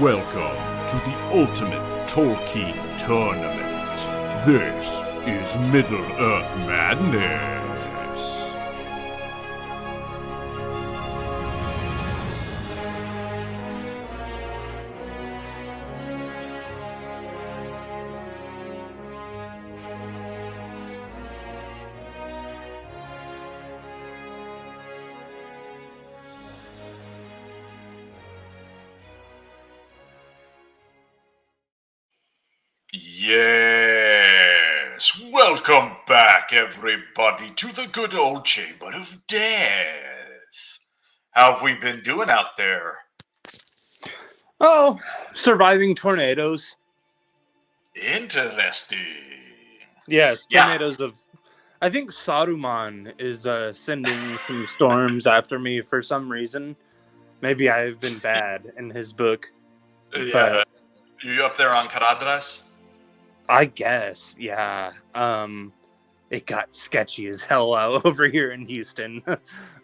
Welcome to the Ultimate Tolkien Tournament. This is Middle-earth Madness. Yes, welcome back everybody to the good old Chamber of Death. How have we been doing out there? Oh, surviving tornadoes. Interesting. Yes, tornadoes of... I think Saruman is sending some storms after me for some reason. Maybe I've been bad in his book. Yeah, you up there on Caradras? I guess, yeah. It got sketchy as hell out over here in Houston.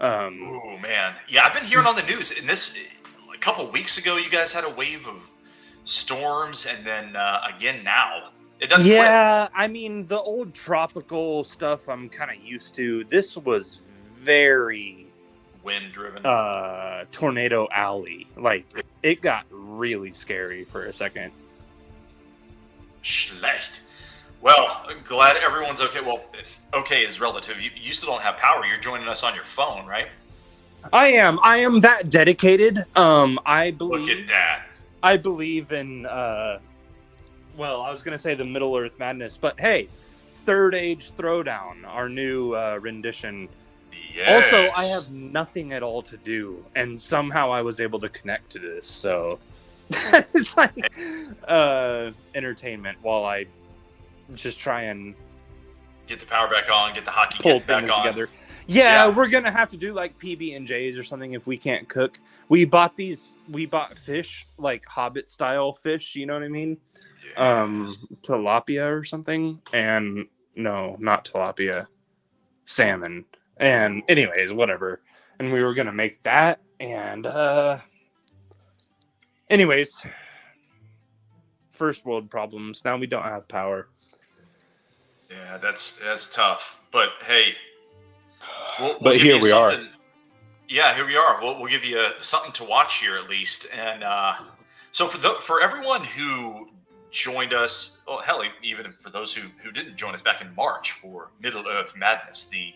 Oh man, yeah, I've been hearing on the news. And this, a couple weeks ago, you guys had a wave of storms, and then again now. It doesn't yeah, quit. I mean, the old tropical stuff I'm kind of used to. This was very wind-driven. Tornado alley. Like, it got really scary for a second. Schlecht. Well, glad everyone's okay. Well, okay is relative. You still don't have power. You're joining us on your phone, right? I am that dedicated. I believe. Look at that. I believe in. Well, I was going to say the Middle-earth Madness, but hey, Third Age Throwdown, our new rendition. Yes. Also, I have nothing at all to do, and somehow I was able to connect to this. So it's like entertainment while I just try and get the power back on, get the hockey pull kit back things on. Together. Yeah, we're gonna have to do like PB&Js or something if we can't cook. We bought fish, like Hobbit style fish. You know what I mean? Yes. Tilapia or something, and no, not tilapia, salmon. And anyways, whatever. And we were gonna make that, and anyways, first world problems. Now we don't have power. Yeah, that's tough. But hey, but here we are. Yeah, here we are. We'll give you something to watch here at least. And so for everyone who joined us, well, hell, even for those who didn't join us back in March for Middle-earth Madness, the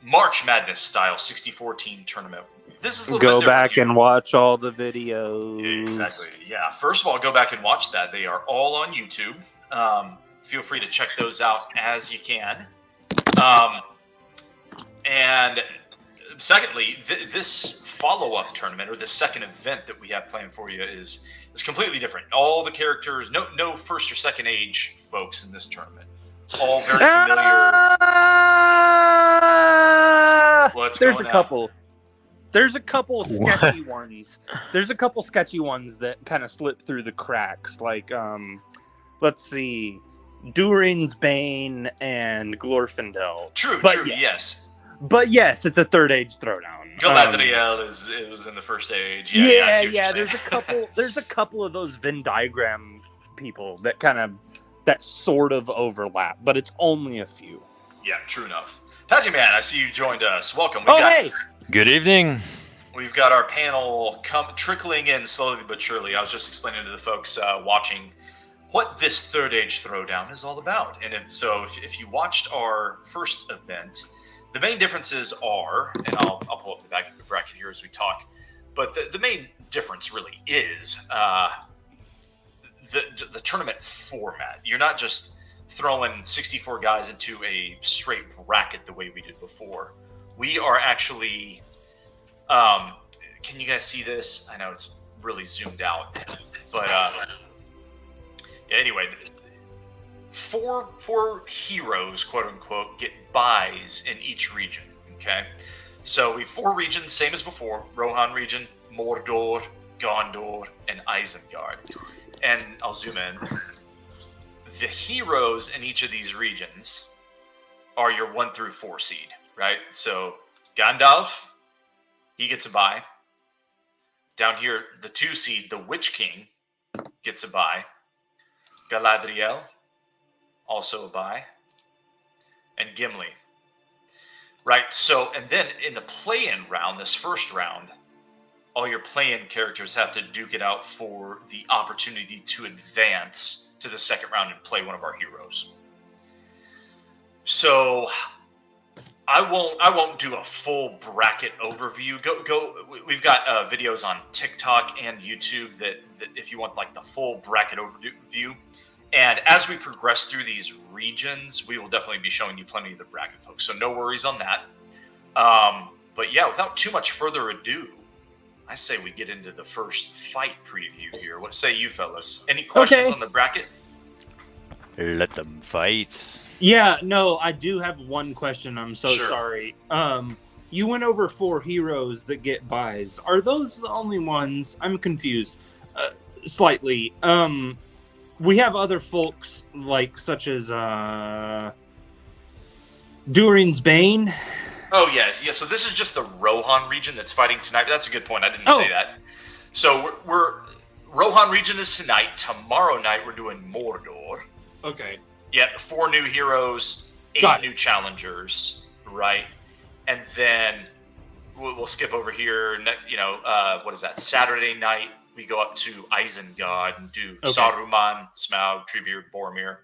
March Madness style 64 team tournament. This is a little go back and watch all the videos. Exactly. Yeah. First of all, go back and watch that. They are all on YouTube. Feel free to check those out as you can. And secondly, this follow-up tournament, or the second event that we have planned for you, is completely different. All the characters, no first or second age folks in this tournament. All very familiar. What's There's going a on? couple. There's a couple sketchy ones. There's a couple sketchy ones that kind of slip through the cracks. Like, let's see, Durin's Bane and Glorfindel. True, yes. But yes, it's a Third Age Throwdown. Galadriel it was in the first age. Yeah. There's a couple of those Venn diagram people that sort of overlap, but it's only a few. Yeah, true enough. Patty Man, I see you joined us. Welcome. Hey! Good evening. We've got our panel trickling in slowly but surely. I was just explaining to the folks watching what this Third Age Throwdown is all about. And if you watched our first event, the main differences are, and I'll pull up the back of the bracket here as we talk, but the main difference really is the tournament format. You're not just throwing 64 guys into a straight bracket the way we did before. We are actually, can you guys see this? I know it's really zoomed out, but anyway, four heroes, quote unquote, get buys in each region. Okay, so we have 4 regions, same as before: Rohan region, Mordor, Gondor, and Isengard. And I'll zoom in. The heroes in each of these regions are your 1 through 4 seed, right? So Gandalf, he gets a buy. down here, the 2 seed, the Witch King, gets a bye. Galadriel, also a bye. And Gimli. Right, so, and then in the play-in round, this first round, all your play-in characters have to duke it out for the opportunity to advance to the second round and play one of our heroes. So I won't do a full bracket overview. Go. We've got videos on TikTok and YouTube that if you want like the full bracket overview. And as we progress through these regions, we will definitely be showing you plenty of the bracket, folks. So no worries on that. But yeah, without too much further ado, I say we get into the first fight preview here. What say you, fellas? Any questions on the bracket? Let them fight. Yeah, no, I do have one question. I'm so Sure. sorry. You went over 4 heroes that get buys. Are those the only ones? I'm confused slightly. We have other folks like such as Durin's Bane. Oh, yes. Yeah, so this is just the Rohan region that's fighting tonight. That's a good point. I didn't say that. So we're Rohan region is tonight. Tomorrow night, we're doing Mordor. Okay. Yeah, 4 new heroes, 8 new challengers, right? And then we'll skip over here. What is that? Saturday night, we go up to Isengard and do Saruman, Smaug, Treebeard, Boromir.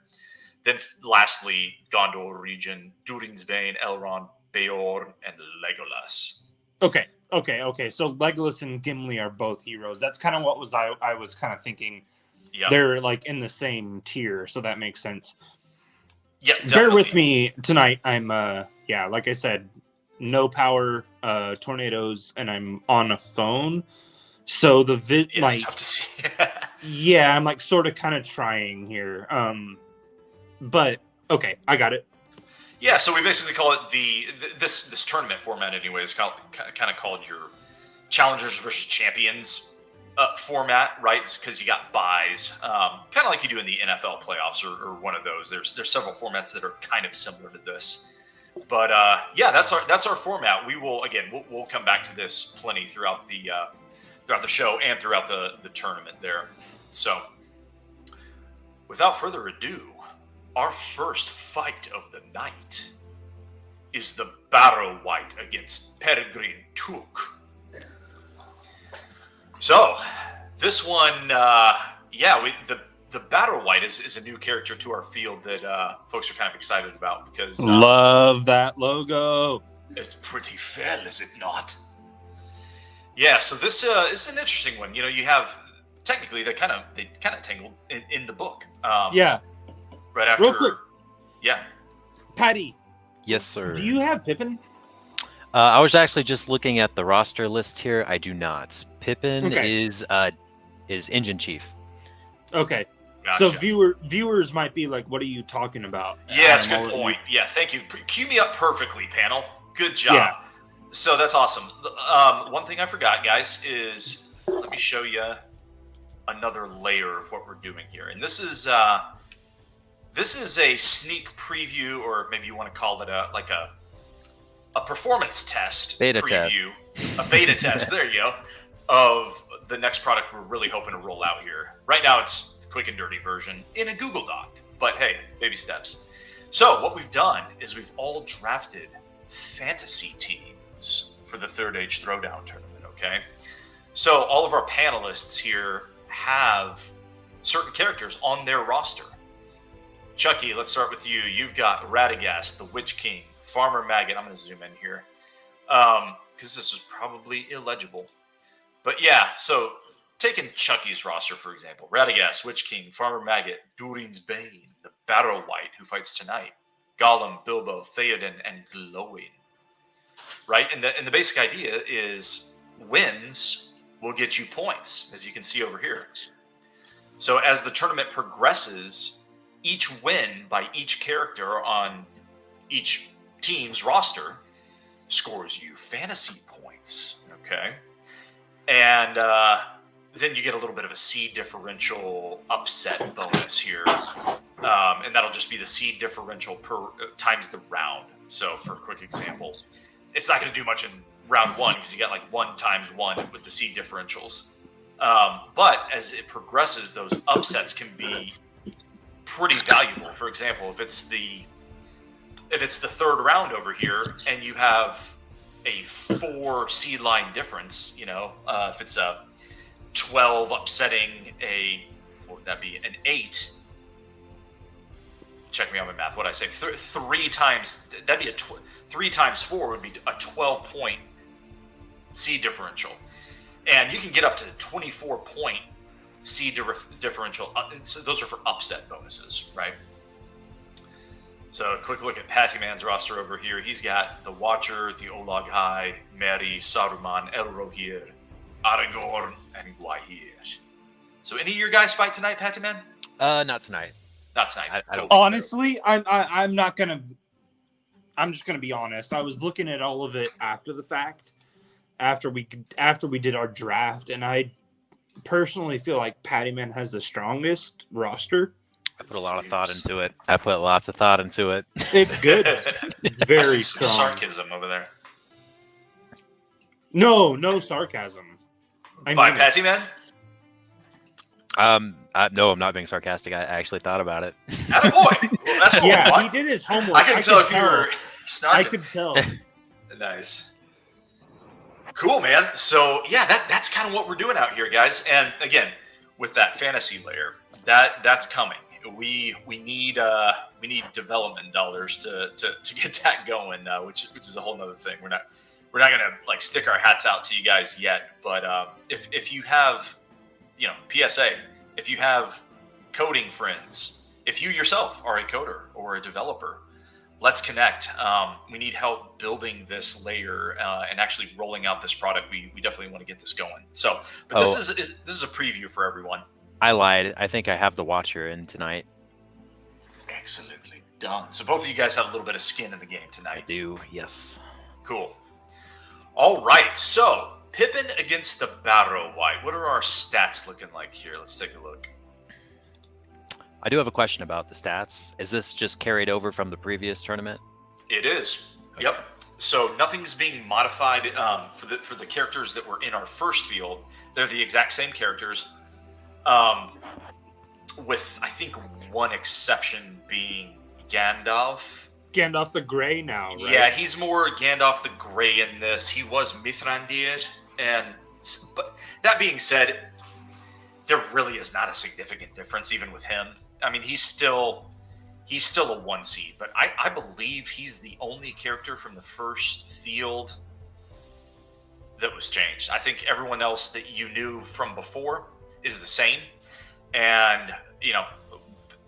Then lastly, Gondor region, Durin's Bane, Elrond, Beorn, and Legolas. Okay. So Legolas and Gimli are both heroes. That's kind of what I was kind of thinking. Yep. They're like in the same tier, so that makes sense. Yeah, bear with me tonight. I'm like I said, no power, tornadoes, and I'm on a phone. So the it's tough to see. yeah, I'm like sort of kind of trying here. But okay, I got it. Yeah, so we basically call it this tournament format anyway is kind of called your challengers versus champions format, right? Because you got buys, kind of like you do in the NFL playoffs or one of those. There's several formats that are kind of similar to this, but yeah, that's our format. We will we'll come back to this plenty throughout the show and throughout the tournament there. So, without further ado, our first fight of the night is the Barrow Wight against Peregrine Took. So, this one, the Barrow Wight is a new character to our field that folks are kind of excited about because love that logo. It's pretty fell, is it not? Yeah, so this is an interesting one. You know, you have technically they kind of tangled in the book. Yeah. Right after. Real quick. Yeah. Patty. Yes, sir. Do you have Pippin? I was actually just looking at the roster list here. I do not. Pippin is engine chief. Okay. Gotcha. So viewers might be like, what are you talking about? Yes, good point. Yeah, thank you. Cue me up perfectly, panel. Good job. Yeah. So that's awesome. One thing I forgot, guys, is let me show you another layer of what we're doing here. And this is a sneak preview, or maybe you want to call it a performance test beta preview. A beta test, there you go, of the next product we're really hoping to roll out here. Right now it's the quick and dirty version in a Google Doc, but hey, baby steps. So what we've done is we've all drafted fantasy teams for the Third Age Throwdown tournament, okay? So all of our panelists here have certain characters on their roster. Chucky, let's start with you. You've got Radagast, the Witch King, Farmer Maggot. I'm going to zoom in here because this is probably illegible. But yeah, so taking Chucky's roster, for example, Radagast, Witch King, Farmer Maggot, Durin's Bane, the Barrow Wight, who fights tonight, Gollum, Bilbo, Theoden, and Glowing. Right? And the basic idea is wins will get you points, as you can see over here. So as the tournament progresses, each win by each character on each team's roster scores you fantasy points, okay? And then you get a little bit of a seed differential upset bonus here. And that'll just be the seed differential times the round. So for a quick example, it's not going to do much in round one because you got like 1 times 1 with the seed differentials. But as it progresses, those upsets can be pretty valuable. For example, if it's the third round over here and you have a 4 seed line difference, if it's a 12 upsetting what would that be? An 8. Check me on my math. What I say? 3 times. That'd be 3 times 4 would be a 12-point seed differential, and you can get up to 24-point seed differential. So those are for upset bonuses, right? So a quick look at Patty Man's roster over here. He's got the Watcher, the Olag High, Merry, Saruman, Elrohir, Aragorn, and Gwaihir. So any of your guys fight tonight, Patty Man? Not tonight. Not tonight. I don't Honestly, so. I'm not gonna. I'm just gonna be honest. I was looking at all of it after the fact, after we did our draft, and I personally feel like Patty Man has the strongest roster. I put a lot of thought into it. I put lots of thought into it. It's good. It's very strong. Sarcasm over there. No sarcasm. By Patty Man? No, I'm not being sarcastic. I actually thought about it. Attaboy! Well, that's yeah, he did his homework. I could tell if you were snarking. I could tell. Nice. Cool, man. So, yeah, that's kind of what we're doing out here, guys. And, again, with that fantasy layer, that's coming. We need development dollars to get that going, which is a whole nother thing. We're not gonna like stick our hats out to you guys yet, but if you have, PSA, if you have coding friends, if you yourself are a coder or a developer, let's connect. We need help building this layer and actually rolling out this product. We definitely want to get this going. So, but this is a preview for everyone. I lied. I think I have the Watcher in tonight. Excellently done. So both of you guys have a little bit of skin in the game tonight. I do, yes. Cool. All right. So Pippin against the Barrow Wight. What are our stats looking like here? Let's take a look. I do have a question about the stats. Is this just carried over from the previous tournament? It is. Okay. Yep. So nothing's being modified for the characters that were in our first field. They're the exact same characters. With, I think, one exception being Gandalf. Gandalf the Grey now, right? Yeah, he's more Gandalf the Grey in this. He was Mithrandir. But that being said, there really is not a significant difference even with him. I mean, he's still a 1 seed, but I believe he's the only character from the first field that was changed. I think everyone else that you knew from before is the same. And,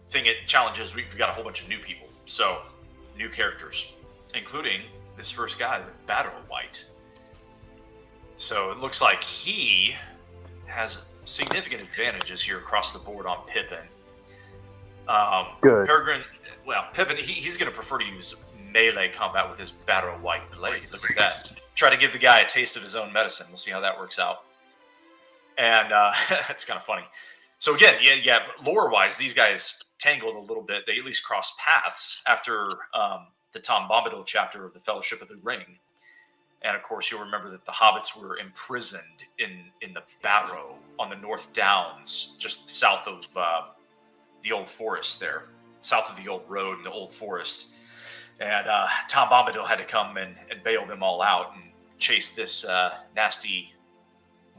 thing it challenges, we've got a whole bunch of new people. So, new characters, including this first guy, the Barrow Wight. So, it looks like he has significant advantages here across the board on Pippin. Good. Pippin, he's going to prefer to use melee combat with his Barrow Wight blade. Look at that. Try to give the guy a taste of his own medicine. We'll see how that works out. And it's kind of funny. So again, yeah, lore-wise, these guys tangled a little bit. They at least crossed paths after the Tom Bombadil chapter of the Fellowship of the Ring. And of course, you'll remember that the hobbits were imprisoned in the Barrow on the North Downs, just south of the Old Forest there, south of the Old Road in the Old Forest. And Tom Bombadil had to come and bail them all out and chase this nasty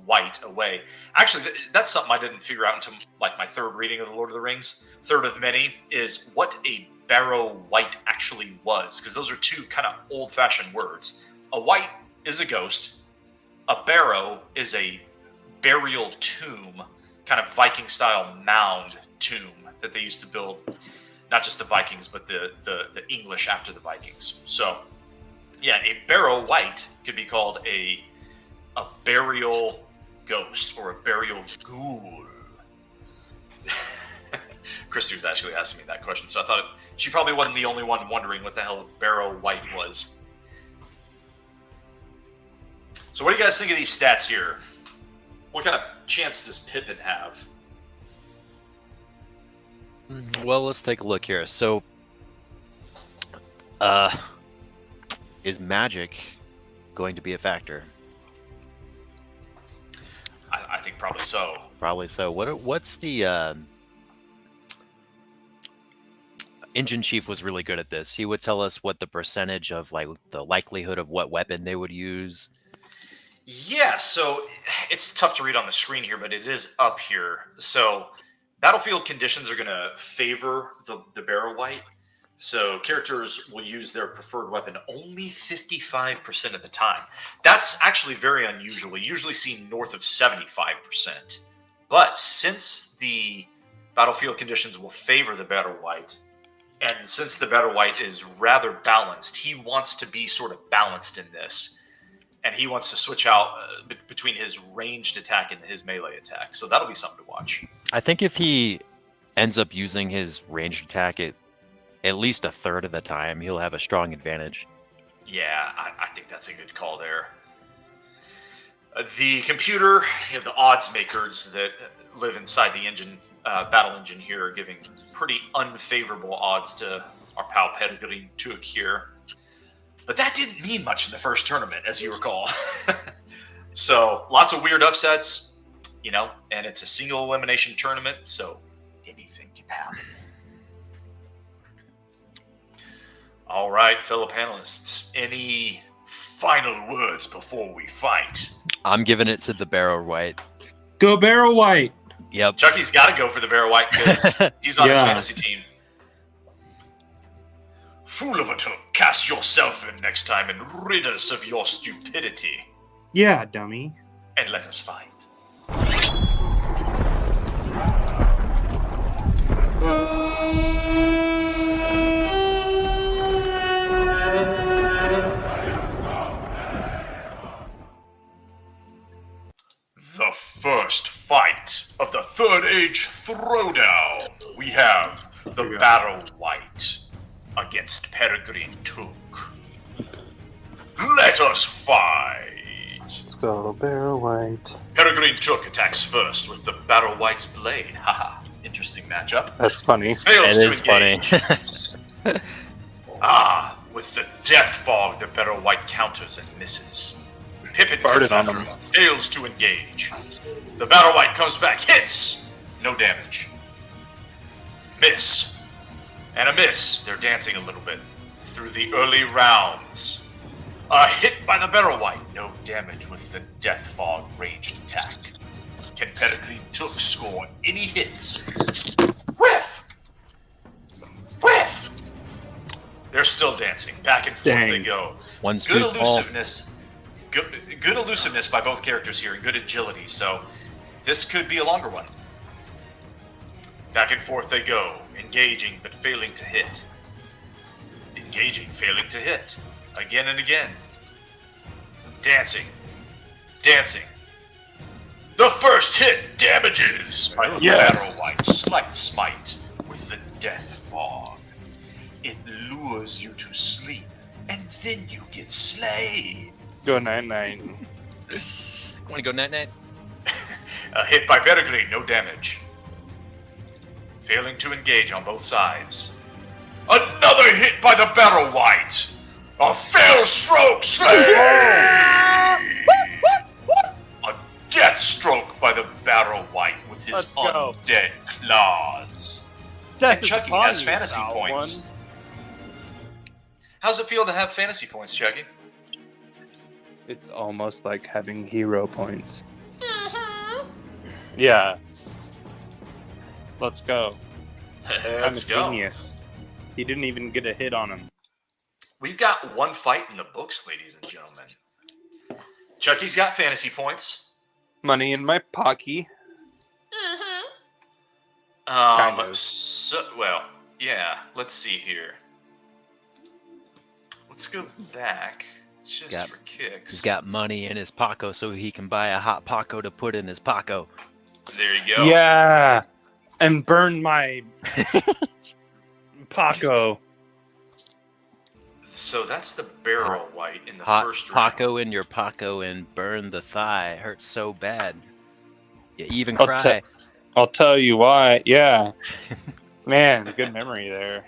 Wight away. Actually, that's something I didn't figure out until like my third reading of the Lord of the Rings, third of many, is what a Barrow Wight actually was, because those are two kind of old-fashioned words. A wight is a ghost. A barrow is a burial tomb, kind of Viking-style mound tomb that they used to build, not just the Vikings, but the English after the Vikings. So, yeah, a Barrow Wight could be called a burial ghost or a burial ghoul. Christy was actually asking me that question, so I thought she probably wasn't the only one wondering what the hell a Barrow Wight was. So what do you guys think of these stats here? What kind of chance does Pippin have? Well, let's take a look here. So, is magic going to be a factor? I think probably so. Probably so. What's the engine chief was really good at this. He would tell us what the percentage of like the likelihood of what weapon they would use. Yeah, so it's tough to read on the screen here, but it is up here. So battlefield conditions are going to favor the Barrow Wight. So characters will use their preferred weapon only 55% of the time. That's actually very unusual. We usually see north of 75%. But since the battlefield conditions will favor the Barrow Wight, and since the Barrow Wight is rather balanced, he wants to be sort of balanced in this. And he wants to switch out between his ranged attack and his melee attack. So that'll be something to watch. I think if he ends up using his ranged attack at least a third of the time, he'll have a strong advantage. Yeah, I think that's a good call there. The computer, the odds makers that live inside the engine, battle engine here, are giving pretty unfavorable odds to our pal Peregrine Took here. But that didn't mean much in the first tournament, as you recall. So, lots of weird upsets, and it's a single elimination tournament, so anything can happen. All right, fellow panelists, any final words before we fight? I'm giving it to the Barrow Wight. Go Barrow Wight. Yep. Chucky's got to go for the Barrow Wight because he's on his fantasy team. Fool of a Took, cast yourself in next time and rid us of your stupidity. Yeah, dummy. And let us fight. The first fight of the Third Age Throwdown. We have the Barrow Wight against Peregrine Took. Let us fight! Let's go, Barrow Wight. Peregrine Took attacks first with the Barrow Wight's blade. Haha, interesting matchup. That's funny. Fails It to is engage. funny. With the Death Fog, the Barrow Wight counters and misses. Pippin Farted on him. fails to engage. The Barrow Wight comes back, hits! No damage. Miss. And a miss. They're dancing a little bit through the early rounds. A hit by the Barrow Wight. No damage with the Death Fog ranged attack. Can Peregrine Took score any hits? Whiff! Whiff! They're still dancing. Back and forth they go. One's Good too tall. elusiveness. Good elusiveness by both characters here, and good agility. So this could be a longer one. Back and forth they go, engaging but failing to hit. Engaging, failing to hit. Again and again. Dancing. Dancing. The first hit damages by the Barrow Wight. Slight smite with the Death Fog. It lures you to sleep, and then you get slayed. Go 9-9. Want to go night-night? A hit by Peregrine, no damage. Failing to engage on both sides. Another hit by the Barrow Wight. A fail stroke slay. A death stroke by the Barrow Wight with his undead claws. And Chucky has fantasy points. How's it feel to have fantasy points, Chucky? It's almost like having hero points. Yeah. Let's go. Let's I'm a genius. He didn't even get a hit on him. We've got one fight in the books, ladies and gentlemen. Chucky's got fantasy points. Money in my pocket. Kind of. Yeah. Let's see here. Let's go back just for kicks. He's got money in his Paco so he can buy a hot Paco to put in his Paco. There you go. Yeah. And burn my Paco. So that's the Barrow Wight in the Hot first round. Paco in your Paco and burn the thigh. Hurts so bad. You even cry. I'll tell you why. Yeah. Man, good memory there.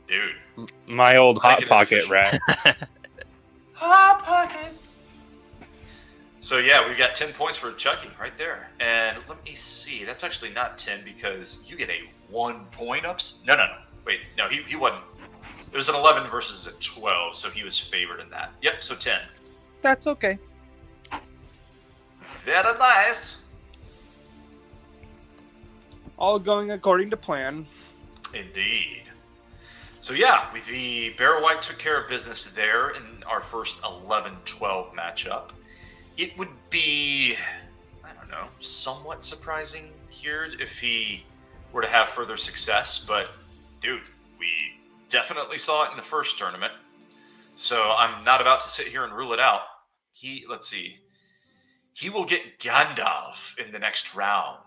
Dude. My old Hot Pocket rat. Hot Pocket. So yeah, we've got 10 points for Chucky right there. And let me see. That's actually not 10 because you get a 1 point ups. No. Wait, no, he wasn't. It was an 11 versus a 12, so he was favored in that. Yep, so 10. That's okay. Very nice. All going according to plan. Indeed. So yeah, the Barrow Wight took care of business there in our first 11-12 matchup. It would be, I don't know, somewhat surprising here if he were to have further success, but dude, we definitely saw it in the first tournament. So I'm not about to sit here and rule it out. Let's see. He will get Gandalf in the next round.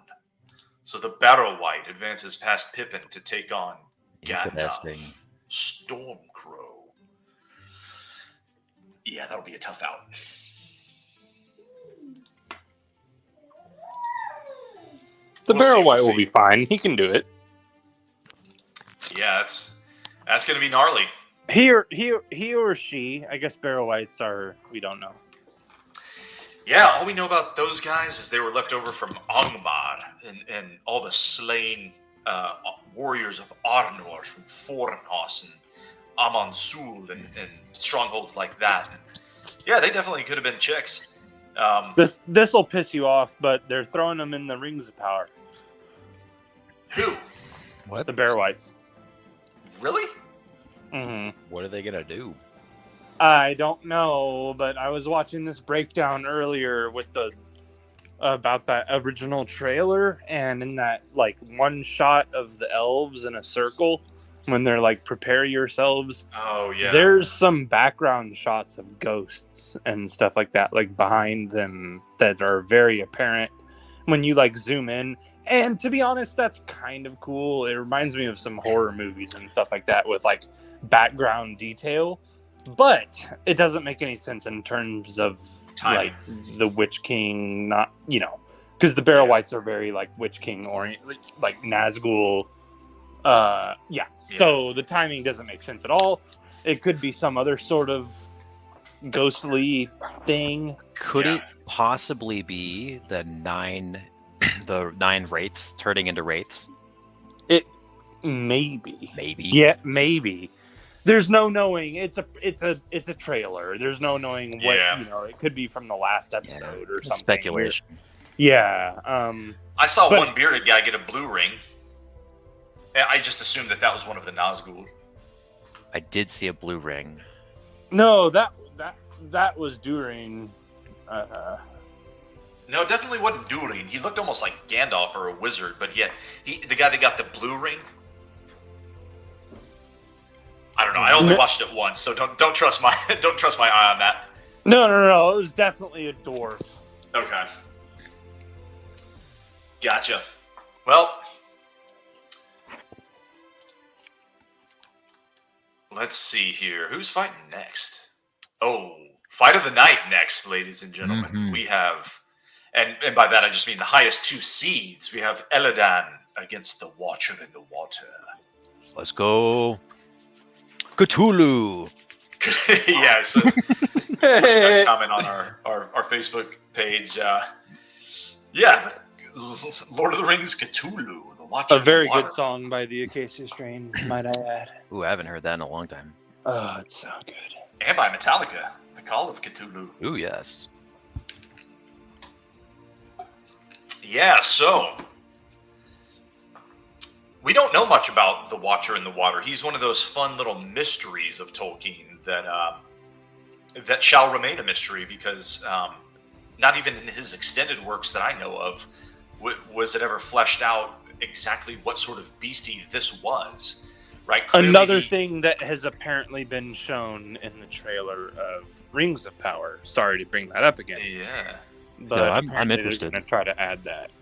So the Barrow Wight advances past Pippin to take on Gandalf. Stormcrow. Yeah, that'll be a tough out. The Barrow Wight will be fine. He can do it. Yeah, that's going to be gnarly. He or she, I guess Barrow Wights are, we don't know. Yeah, all we know about those guys is they were left over from Angmar and all the slain warriors of Arnor from Fornhos and Amansul and strongholds like that. And yeah, they definitely could have been chicks. This will piss you off, but they're throwing them in the Rings of Power. Who? What? The Barrow Wights. Really? Mm-hmm. What are they gonna do? I don't know, but I was watching this breakdown earlier with about that original trailer, and in that like one shot of the elves in a circle when they're like prepare yourselves. Oh yeah. There's some background shots of ghosts and stuff like that, like behind them that are very apparent when you like zoom in. And to be honest, that's kind of cool. It reminds me of some horror movies and stuff like that with like background detail. But it doesn't make any sense in terms of timing. Like the Witch King, not, you know, because the Barrow Wights are very like Witch King oriented, like Nazgul. Yeah. So the timing doesn't make sense at all. It could be some other sort of ghostly thing. Could it possibly be the nine wraiths turning into wraiths? It maybe. Maybe. Yeah, maybe. There's no knowing. It's a trailer. There's no knowing what you know. It could be from the last episode or something. Speculation. Yeah. I saw one bearded guy get a blue ring. I just assumed that was one of the Nazgul. I did see a blue ring. No, that was during. No, it definitely wasn't Durin. He looked almost like Gandalf or a wizard, but yet the guy that got the blue ring. I don't know. I only watched it once, so don't trust my eye on that. No. It was definitely a dwarf. Okay. Gotcha. Well, let's see here. Who's fighting next? Oh, fight of the night next, ladies and gentlemen. Mm-hmm. We have, and by that I just mean the highest two seeds. We have Elladan against the Watcher in the Water. Let's go. Cthulhu. Yeah, so nice comment on our Facebook page. Lord of the Rings Cthulhu, the Watcher. A very in the Water. good song by the Acacia Strain, might I add. Ooh, I haven't heard that in a long time. Oh, it's so good. And by Metallica, The Call of Cthulhu. Ooh, yes. Yeah, so we don't know much about the Watcher in the Water. He's one of those fun little mysteries of Tolkien that shall remain a mystery because not even in his extended works that I know of was it ever fleshed out exactly what sort of beastie this was. Right. Clearly Another thing that has apparently been shown in the trailer of Rings of Power. Sorry to bring that up again. Yeah. But No, I'm interested. They're going to try to add that.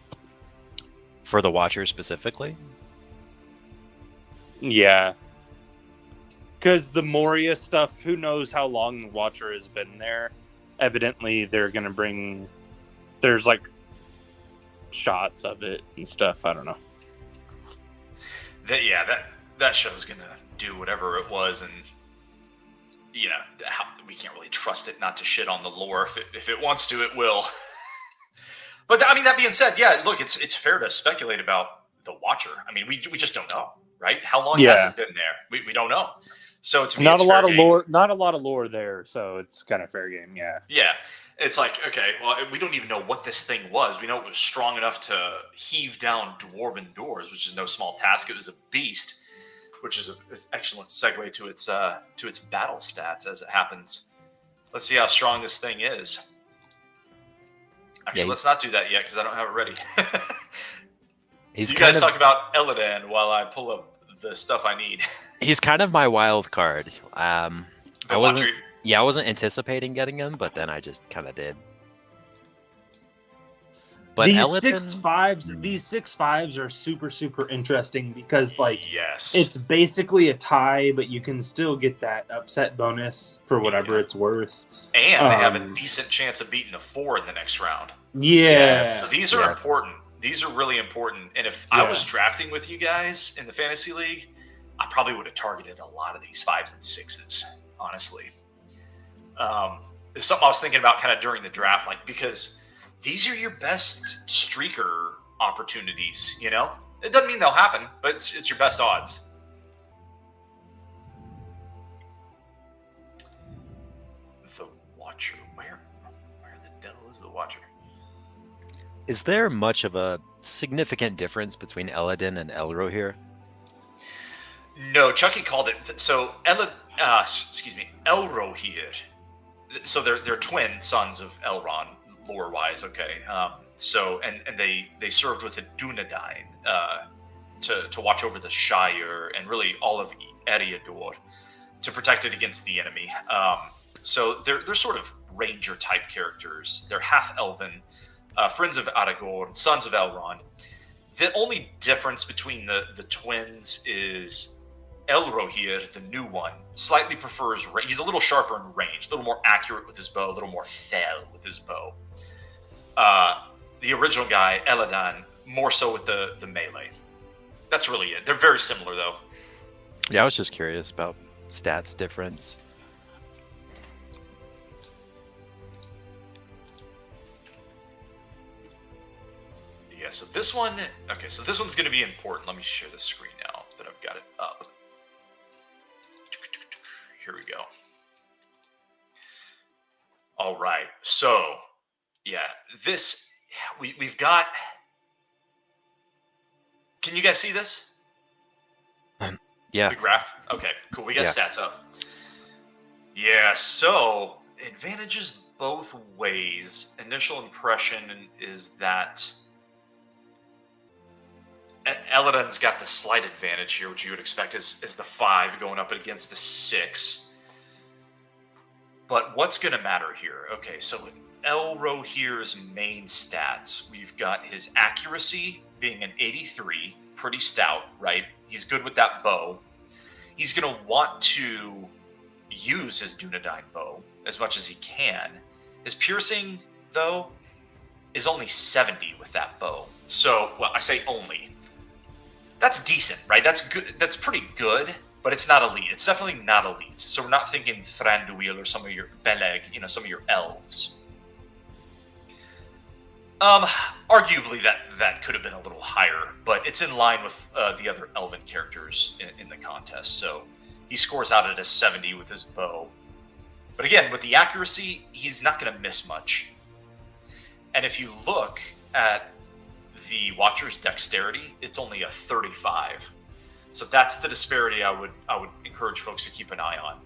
For the Watcher specifically? Yeah. Because the Moria stuff, who knows how long the Watcher has been there. Evidently, they're going to bring... There's, like, shots of it and stuff. I don't know. That show's going to do whatever it was in we can't really trust it not to shit on the lore. If it wants to, it will. But I mean, that being said, yeah, look, it's fair to speculate about the Watcher. I mean, we just don't know, right? How long has it been there? We don't know. So to me, not it's a lot fair of game. lore. Not a lot of lore there, so it's kind of fair game. Yeah. Yeah. It's like, okay, well, we don't even know what this thing was. We know it was strong enough to heave down dwarven doors, which is no small task. It was a beast, which is an excellent segue to its battle stats as it happens. Let's see how strong this thing is. Actually, let's not do that yet because I don't have it ready. You guys talk about Elladan while I pull up the stuff I need. He's kind of my wild card. I wasn't anticipating getting him, but then I just kind of did. But these Elladan, 6/5s are super interesting because yes, it's basically a tie, but you can still get that upset bonus for whatever it's worth. And they have a decent chance of beating a 4 in the next round. Yeah. So these are important. These are really important. And if I was drafting with you guys in the fantasy league, I probably would have targeted a lot of these 5s and 6s, honestly. It's something I was thinking about kind of during the draft, because these are your best streaker opportunities, It doesn't mean they'll happen, but it's your best odds. The Watcher. Where the devil is the Watcher? is there much of a significant difference between Elladan and Elro here? No, Chucky called it. So Elro here. So they're twin sons of Elrond, lore-wise. Okay. So they served with the Dunedain to watch over the Shire and really all of Eriador to protect it against the enemy. So they're sort of ranger type characters. They're half elven, friends of Aragorn, sons of Elrond. The only difference between the twins is Elro here, the new one, slightly prefers he's a little sharper in range, a little more accurate with his bow, a little more fell with his bow. The original guy, Elladan, more so with the melee. That's really it. They're very similar, though. Yeah, I was just curious about stats difference. Yeah, so this one... Okay, so this one's going to be important. Let me share the screen now that I've got it up. Here we go. All right, so... Yeah, this... We've got... Can you guys see this? Yeah. The graph? Okay, cool. We got stats up. Yeah, so advantages both ways. Initial impression is that Elladan's got the slight advantage here, which you would expect is the 5 going up against the 6. But what's going to matter here? Okay, so Elro here's main stats. We've got his accuracy being an 83, pretty stout, right? He's good with that bow. He's going to want to use his Dunedain bow as much as he can. His piercing, though, is only 70 with that bow. So, well, I say only. That's decent, right? That's good. That's pretty good, but it's not elite. It's definitely not elite. So we're not thinking Thranduil or some of your Beleg, some of your elves. Arguably that could have been a little higher, but it's in line with the other elven characters in the contest. So he scores out at a 70 with his bow. But again, with the accuracy, he's not going to miss much. And if you look at the Watcher's dexterity, it's only a 35. So that's the disparity I would encourage folks to keep an eye on.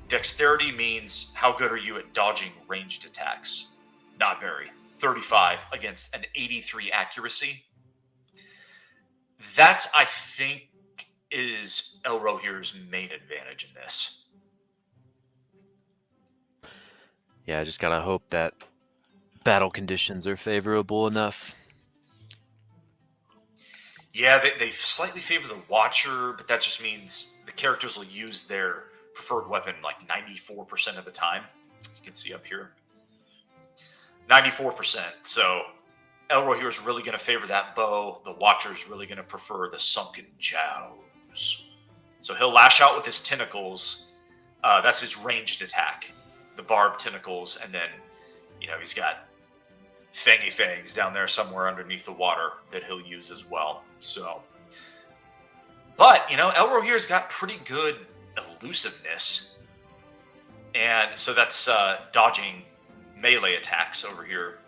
Dexterity means how good are you at dodging ranged attacks? Not very. 35 against an 83 accuracy. That, I think, is Elro here's main advantage in this. Yeah, I just gotta hope that battle conditions are favorable enough. Yeah, they slightly favor the Watcher, but that just means the characters will use their preferred weapon like 94% of the time. You can see up here. 94%. So Elro here is really going to favor that bow. The Watcher is really going to prefer the sunken jows. So he'll lash out with his tentacles, That's his ranged attack. The barbed tentacles, and then, he's got fangy fangs down there somewhere underneath the water that he'll use as well. So, but, Elro here's got pretty good elusiveness. And so that's dodging melee attacks over here.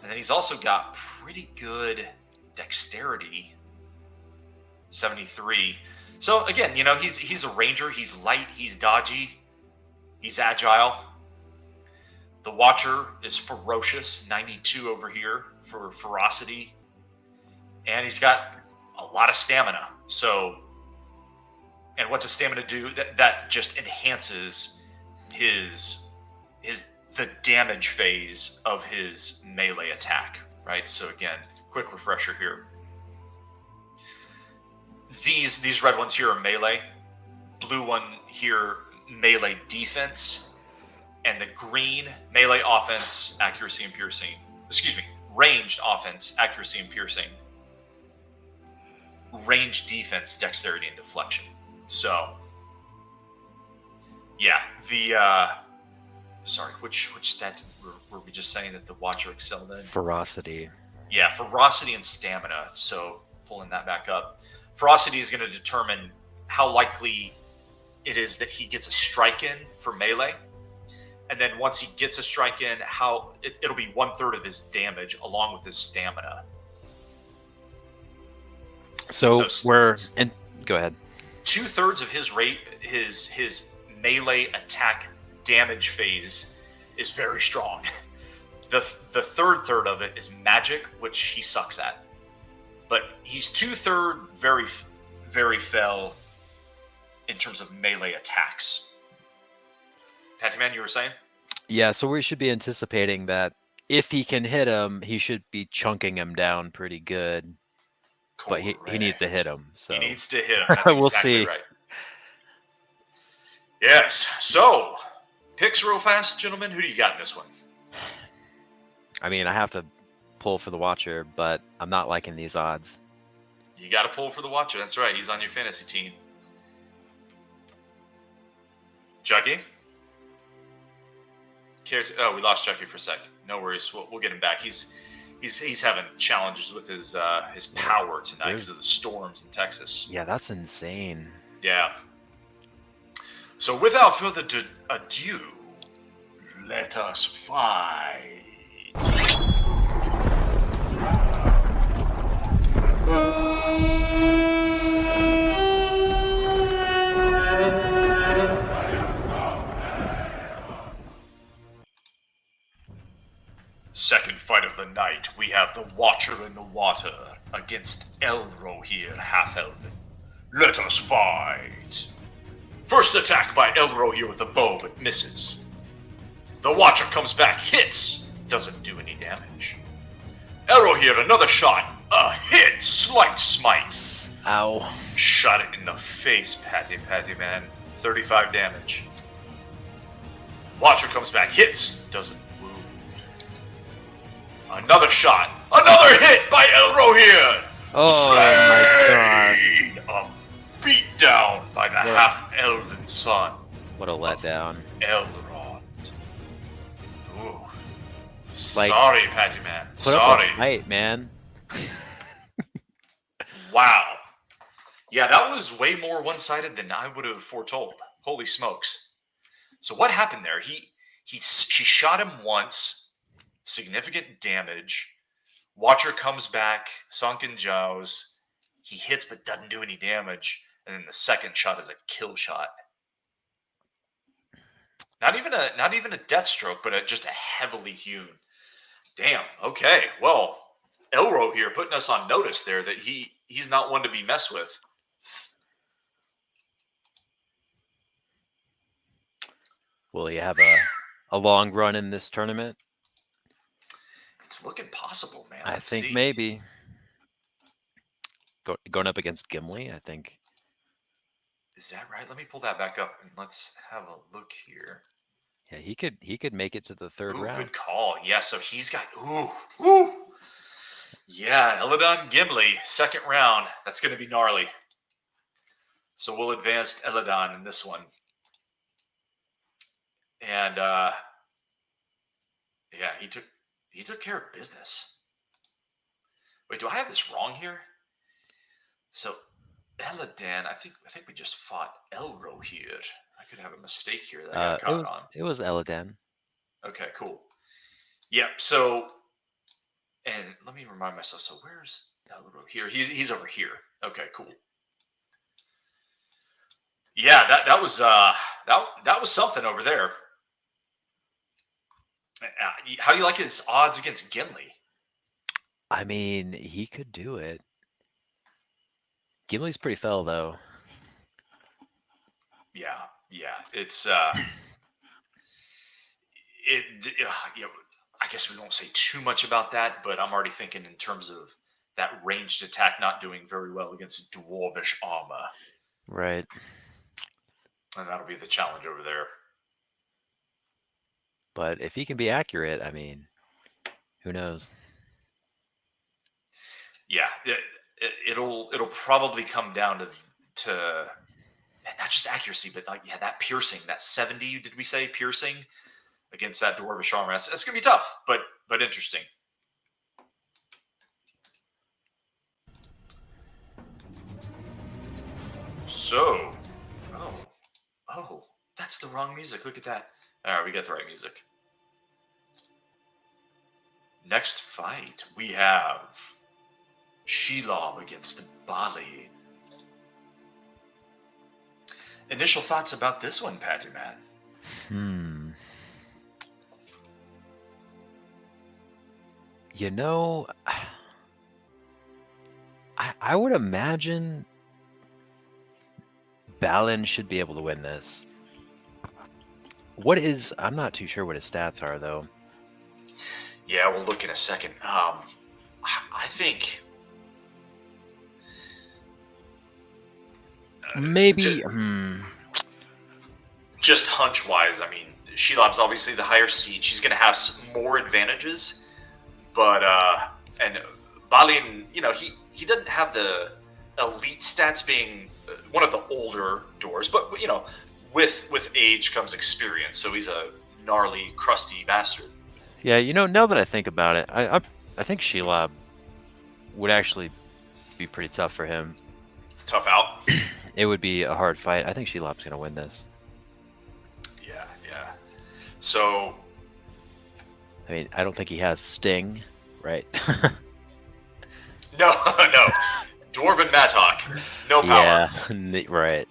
And then he's also got pretty good dexterity, 73. So again, he's a ranger. He's light. He's dodgy. He's agile. The Watcher is ferocious, 92 over here for ferocity. And he's got a lot of stamina. So, and what does stamina do? That just enhances the damage phase of his melee attack, right? So again, quick refresher here. These red ones here are melee. Blue one here, melee defense. And the green, melee offense, accuracy and piercing. Excuse me, ranged offense, accuracy and piercing. Ranged defense, dexterity and deflection. So, yeah, sorry, which stat were we just saying that the Watcher excelled in? Ferocity. Yeah, ferocity and stamina. So, pulling that back up. Ferocity is going to determine how likely it is that he gets a strike in for melee. And then once he gets a strike in, it'll be 1/3 of his damage along with his stamina. So go ahead. 2/3 of his rate, his melee attack damage phase is very strong. The third of it is magic, which he sucks at. But he's 2/3 very, very fell in terms of melee attacks. Patty Man, you were saying? Yeah, so we should be anticipating that if he can hit him, he should be chunking him down pretty good. Correct. But he needs to hit him. So he needs to hit him. That's we'll exactly see. Right. Yes. So, picks real fast, gentlemen. Who do you got in this one? I mean, I have to pull for the Watcher, but I'm not liking these odds. You got to pull for the Watcher. That's right. He's on your fantasy team. Chucky? We lost Chucky for a sec. No worries. We'll get him back. He's having challenges with his power tonight because of the storms in Texas. Yeah, that's insane. Yeah. So without further ado, let us fight. Second fight of the night, we have the Watcher in the water against Elro here, half-elven. Let us fight. First attack by Elro here with a bow, but misses. The Watcher comes back, hits, doesn't do any damage. Elro here, another shot, a hit, slight smite. Ow. Shot it in the face, Patty Man. 35 damage. Watcher comes back, hits, doesn't. Another shot. Another hit by Elro here. Oh Slain! my god. A beat down by the half-elven son. What a letdown. Elrond. Ooh. Like, sorry, Patty Man. Put Sorry. up a fight, man. Wow. Yeah, that was way more one-sided than I would have foretold. Holy smokes. So what happened there? She shot him once. Significant damage. Watcher comes back, sunken jaws. He hits but doesn't do any damage. And then the second shot is a kill shot. Not even a death stroke, but just a heavily hewn. Damn. Okay. Well, Elro here putting us on notice there that he's not one to be messed with. Will he have a long run in this tournament? It's looking possible, man. I think maybe. Going up against Gimli, I think. Is that right? Let me pull that back up and let's have a look here. Yeah, he could make it to the third round. Good call. Yeah, so he's got ooh. Yeah, Elladan Gimli, second round. That's gonna be gnarly. So we'll advance Elladan in this one. And yeah, he took care of business. Wait, do I have this wrong here? So Elladan, I think we just fought Elro here. I could have a mistake here that I got caught on. It was Elladan. Okay, cool. Yep. So, and let me remind myself. So where's Elro here? He's over here. Okay, cool. Yeah, that was that was something over there. How do you like his odds against Gimli? I mean, he could do it. Gimli's pretty fell though. Yeah, it's I guess we won't say too much about that, but I'm already thinking in terms of that ranged attack not doing very well against dwarvish armor. Right. And that'll be the challenge over there. But if he can be accurate, I mean, who knows? Yeah, it'll probably come down to not just accuracy, but that piercing, that 70. Did we say piercing against that dwarvish armor? That's gonna be tough, but interesting. So, oh, that's the wrong music. Look at that. All right, we got the right music. Next fight, we have Shelob against Balin. Initial thoughts about this one, Patty Man? You know, I would imagine Balin should be able to win this. I'm not too sure what his stats are, though. Yeah, we'll look in a second. I think... maybe... Just hunch-wise, I mean, Shelob's obviously the higher seed. She's going to have some more advantages. But, and Balin, he doesn't have the elite stats being one of the older doors. But, with age comes experience. So he's a gnarly, crusty bastard. Yeah, now that I think about it, I think Shelob would actually be pretty tough for him. Tough out? It would be a hard fight. I think Shelob's going to win this. Yeah. So... I mean, I don't think he has Sting, right? No. Dwarven Mattock. No power. Yeah, right.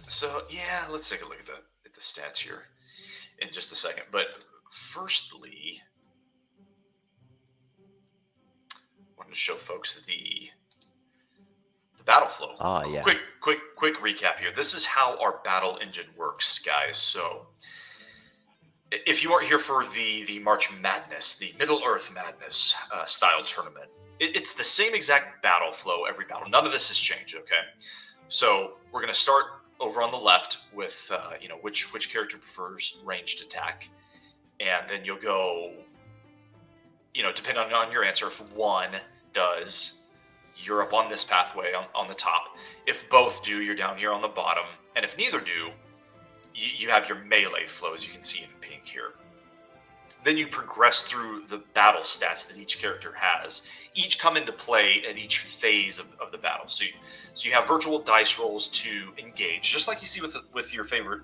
So, yeah, let's take a look at the stats here in just a second. But firstly, I wanted to show folks the battle flow. Oh, yeah. Quick recap here. This is how our battle engine works, guys. So, if you aren't here for the March Madness, the Middle-earth Madness style tournament, it's the same exact battle flow every battle. None of this has changed, okay? So, we're going to start over on the left with, which character prefers ranged attack. And then you'll go, depending on your answer, if one does, you're up on this pathway on the top. If both do, you're down here on the bottom. And if neither do, you have your melee flow, as you can see in pink here. Then you progress through the battle stats that each character has. Each come into play at each phase of the battle. So you have virtual dice rolls to engage, just like you see with your favorite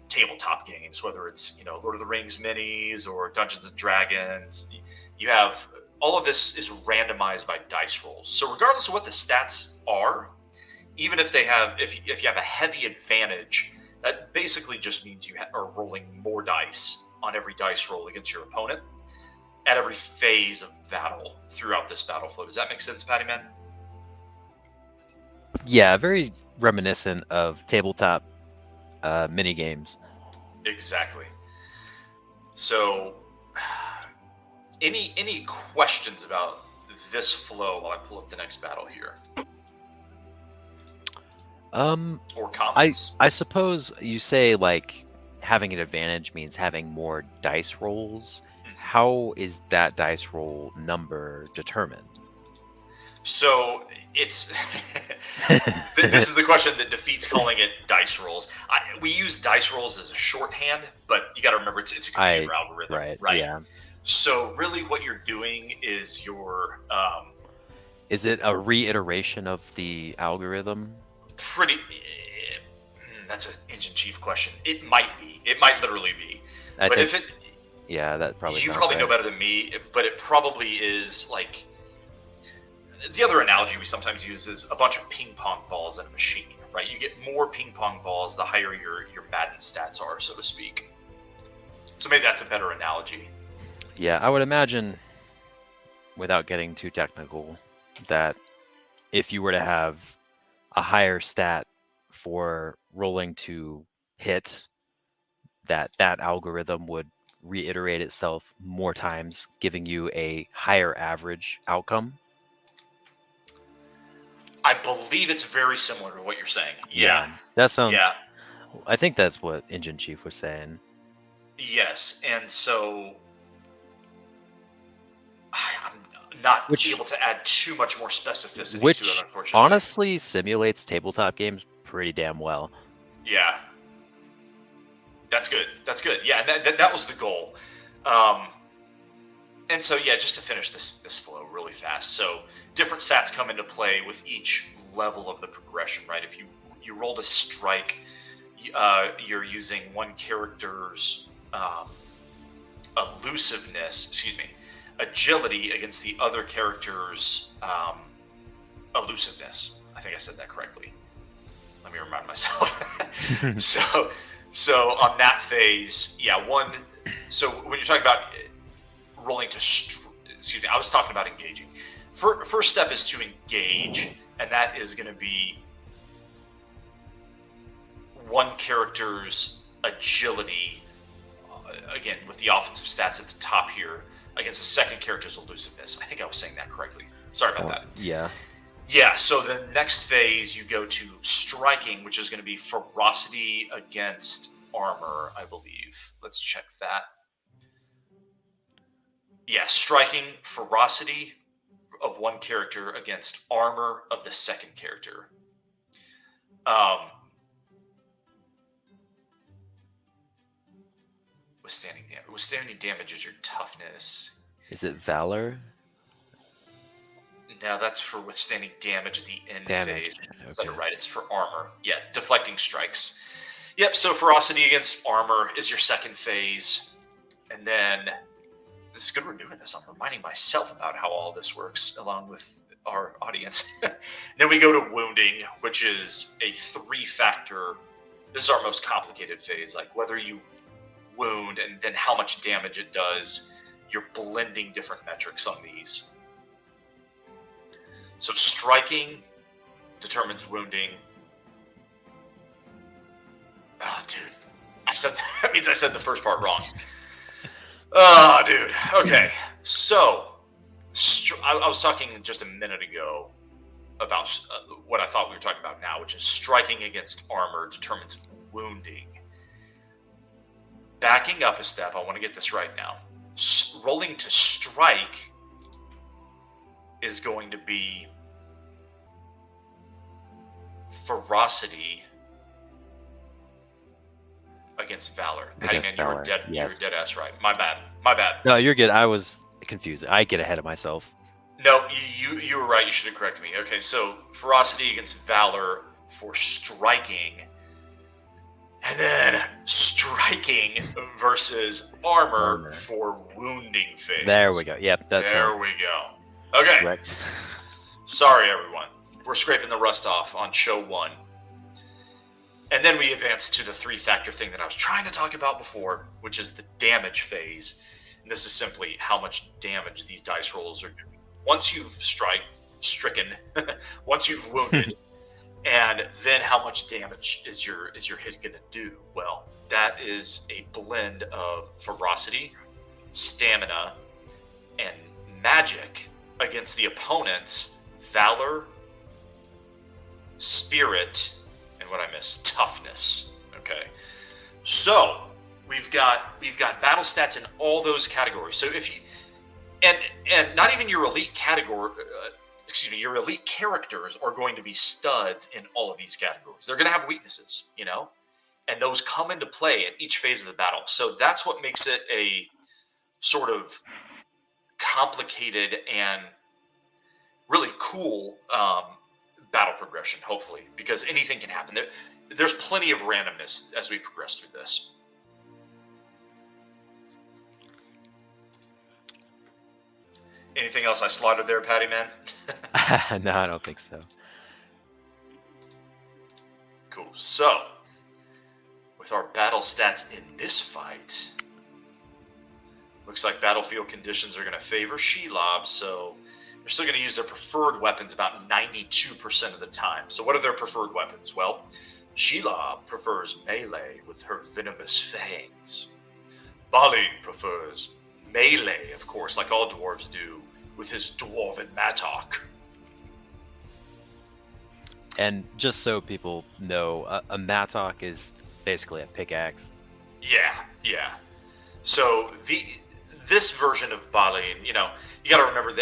tabletop games, whether it's Lord of the Rings minis or Dungeons and Dragons. You have all of this is randomized by dice rolls. So regardless of what the stats are, even if you have a heavy advantage, that basically just means you are rolling more dice on every dice roll against your opponent at every phase of battle throughout this battle flow. Does that make sense, Patty Man? Yeah, very reminiscent of tabletop mini games. Exactly. So, any questions about this flow while I pull up the next battle here? Or comments? I suppose you say having an advantage means having more dice rolls. How is that dice roll number determined? So it's this is the question that defeats calling it dice rolls. We use dice rolls as a shorthand, but you got to remember it's a computer algorithm, right? Yeah. So really, what you're doing is you're Is it a reiteration of the algorithm? pretty. That's an engine chief question. It might be. It might literally be. Yeah, that probably. You probably know better than me, but it probably is like. The other analogy we sometimes use is a bunch of ping pong balls in a machine, right? You get more ping pong balls the higher your Madden stats are, so to speak. So maybe that's a better analogy. Yeah, I would imagine, without getting too technical, that if you were to have a higher stat for rolling to hit, that algorithm would reiterate itself more times, giving you a higher average outcome. I believe it's very similar to what you're saying. Yeah. That sounds... Yeah. I think that's what Engine Chief was saying. Yes, and so I'm not able to add too much more specificity to it, unfortunately. Honestly simulates tabletop games pretty damn well. Yeah. That's good. That's good. Yeah, and that was the goal. And so, yeah, just to finish this flow really fast. So, different stats come into play with each level of the progression, right? If you rolled a strike, you're using one character's agility against the other character's elusiveness. I think I said that correctly. Let me remind myself. So on that phase, yeah, so when you're talking about rolling to, I was talking about engaging. First step is to engage, and that is going to be one character's agility, again, with the offensive stats at the top here, against the second character's elusiveness. I think I was saying that correctly. Sorry about that. Yeah. Yeah, so the next phase, you go to striking, which is going to be ferocity against armor, I believe. Let's check that. Yeah, striking ferocity of one character against armor of the second character. Withstanding damage is your toughness. Is it Valor? No, that's for withstanding damage at the end phase. Okay. That's right, it's for armor. Yeah, deflecting strikes. Yep, so ferocity against armor is your second phase. And then, this is good we're doing this. I'm reminding myself about how all this works, along with our audience. Then we go to wounding, which is a 3-factor. This is our most complicated phase. Like, whether you wound and then how much damage it does, you're blending different metrics on these. So striking determines wounding. Oh, dude. That means I said the first part wrong. Oh, dude. Okay. So, I was talking just a minute ago about what I thought we were talking about now, which is striking against armor determines wounding. Backing up a step, I want to get this right now. Rolling to strike is going to be ferocity against valor. Patty, man, you were dead. Yes. You were dead ass right. My bad. No, you're good. I was confused. I get ahead of myself. No, you were right. You should have corrected me. Okay, so ferocity against valor for striking, and then striking versus armor for wounding phase. There we go. Yep, that's there we go. Okay. Correct. Sorry, everyone. We're scraping the rust off on show 1. And then we advance to the 3-factor thing that I was trying to talk about before, which is the damage phase. And this is simply how much damage these dice rolls are doing. Once you've stricken, once you've wounded, and then how much damage is your hit going to do? Well, that is a blend of ferocity, stamina, and magic against the opponent's valor, spirit, and what I missed, toughness. Okay, so we've got battle stats in all those categories. So if you and not even your elite your elite characters are going to be studs in all of these categories. They're going to have weaknesses, and those come into play at each phase of the battle. So that's what makes it a sort of complicated and really cool battle progression, hopefully, because anything can happen. There's plenty of randomness as we progress through this. Anything else I slaughtered there, Patty Man? No, I don't think so. Cool. So, with our battle stats in this fight, looks like battlefield conditions are going to favor Shelob, so they're still going to use their preferred weapons about 92% of the time. So what are their preferred weapons? Well, Shelob prefers melee with her venomous fangs. Balin prefers melee, of course, like all dwarves do, with his dwarven mattock. And just so people know, a mattock is basically a pickaxe. Yeah. So this version of Balin, you got to remember,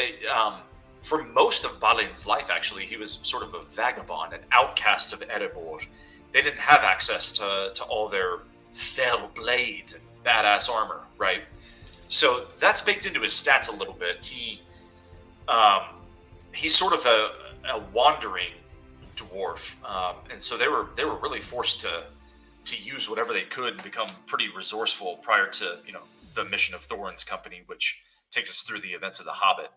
for most of Balin's life, actually, he was sort of a vagabond, an outcast of Erebor. They didn't have access to all their fell blades and badass armor, right? So that's baked into his stats a little bit. He's sort of a wandering dwarf, and so they were really forced to use whatever they could and become pretty resourceful prior to the mission of Thorin's company, which takes us through the events of the Hobbit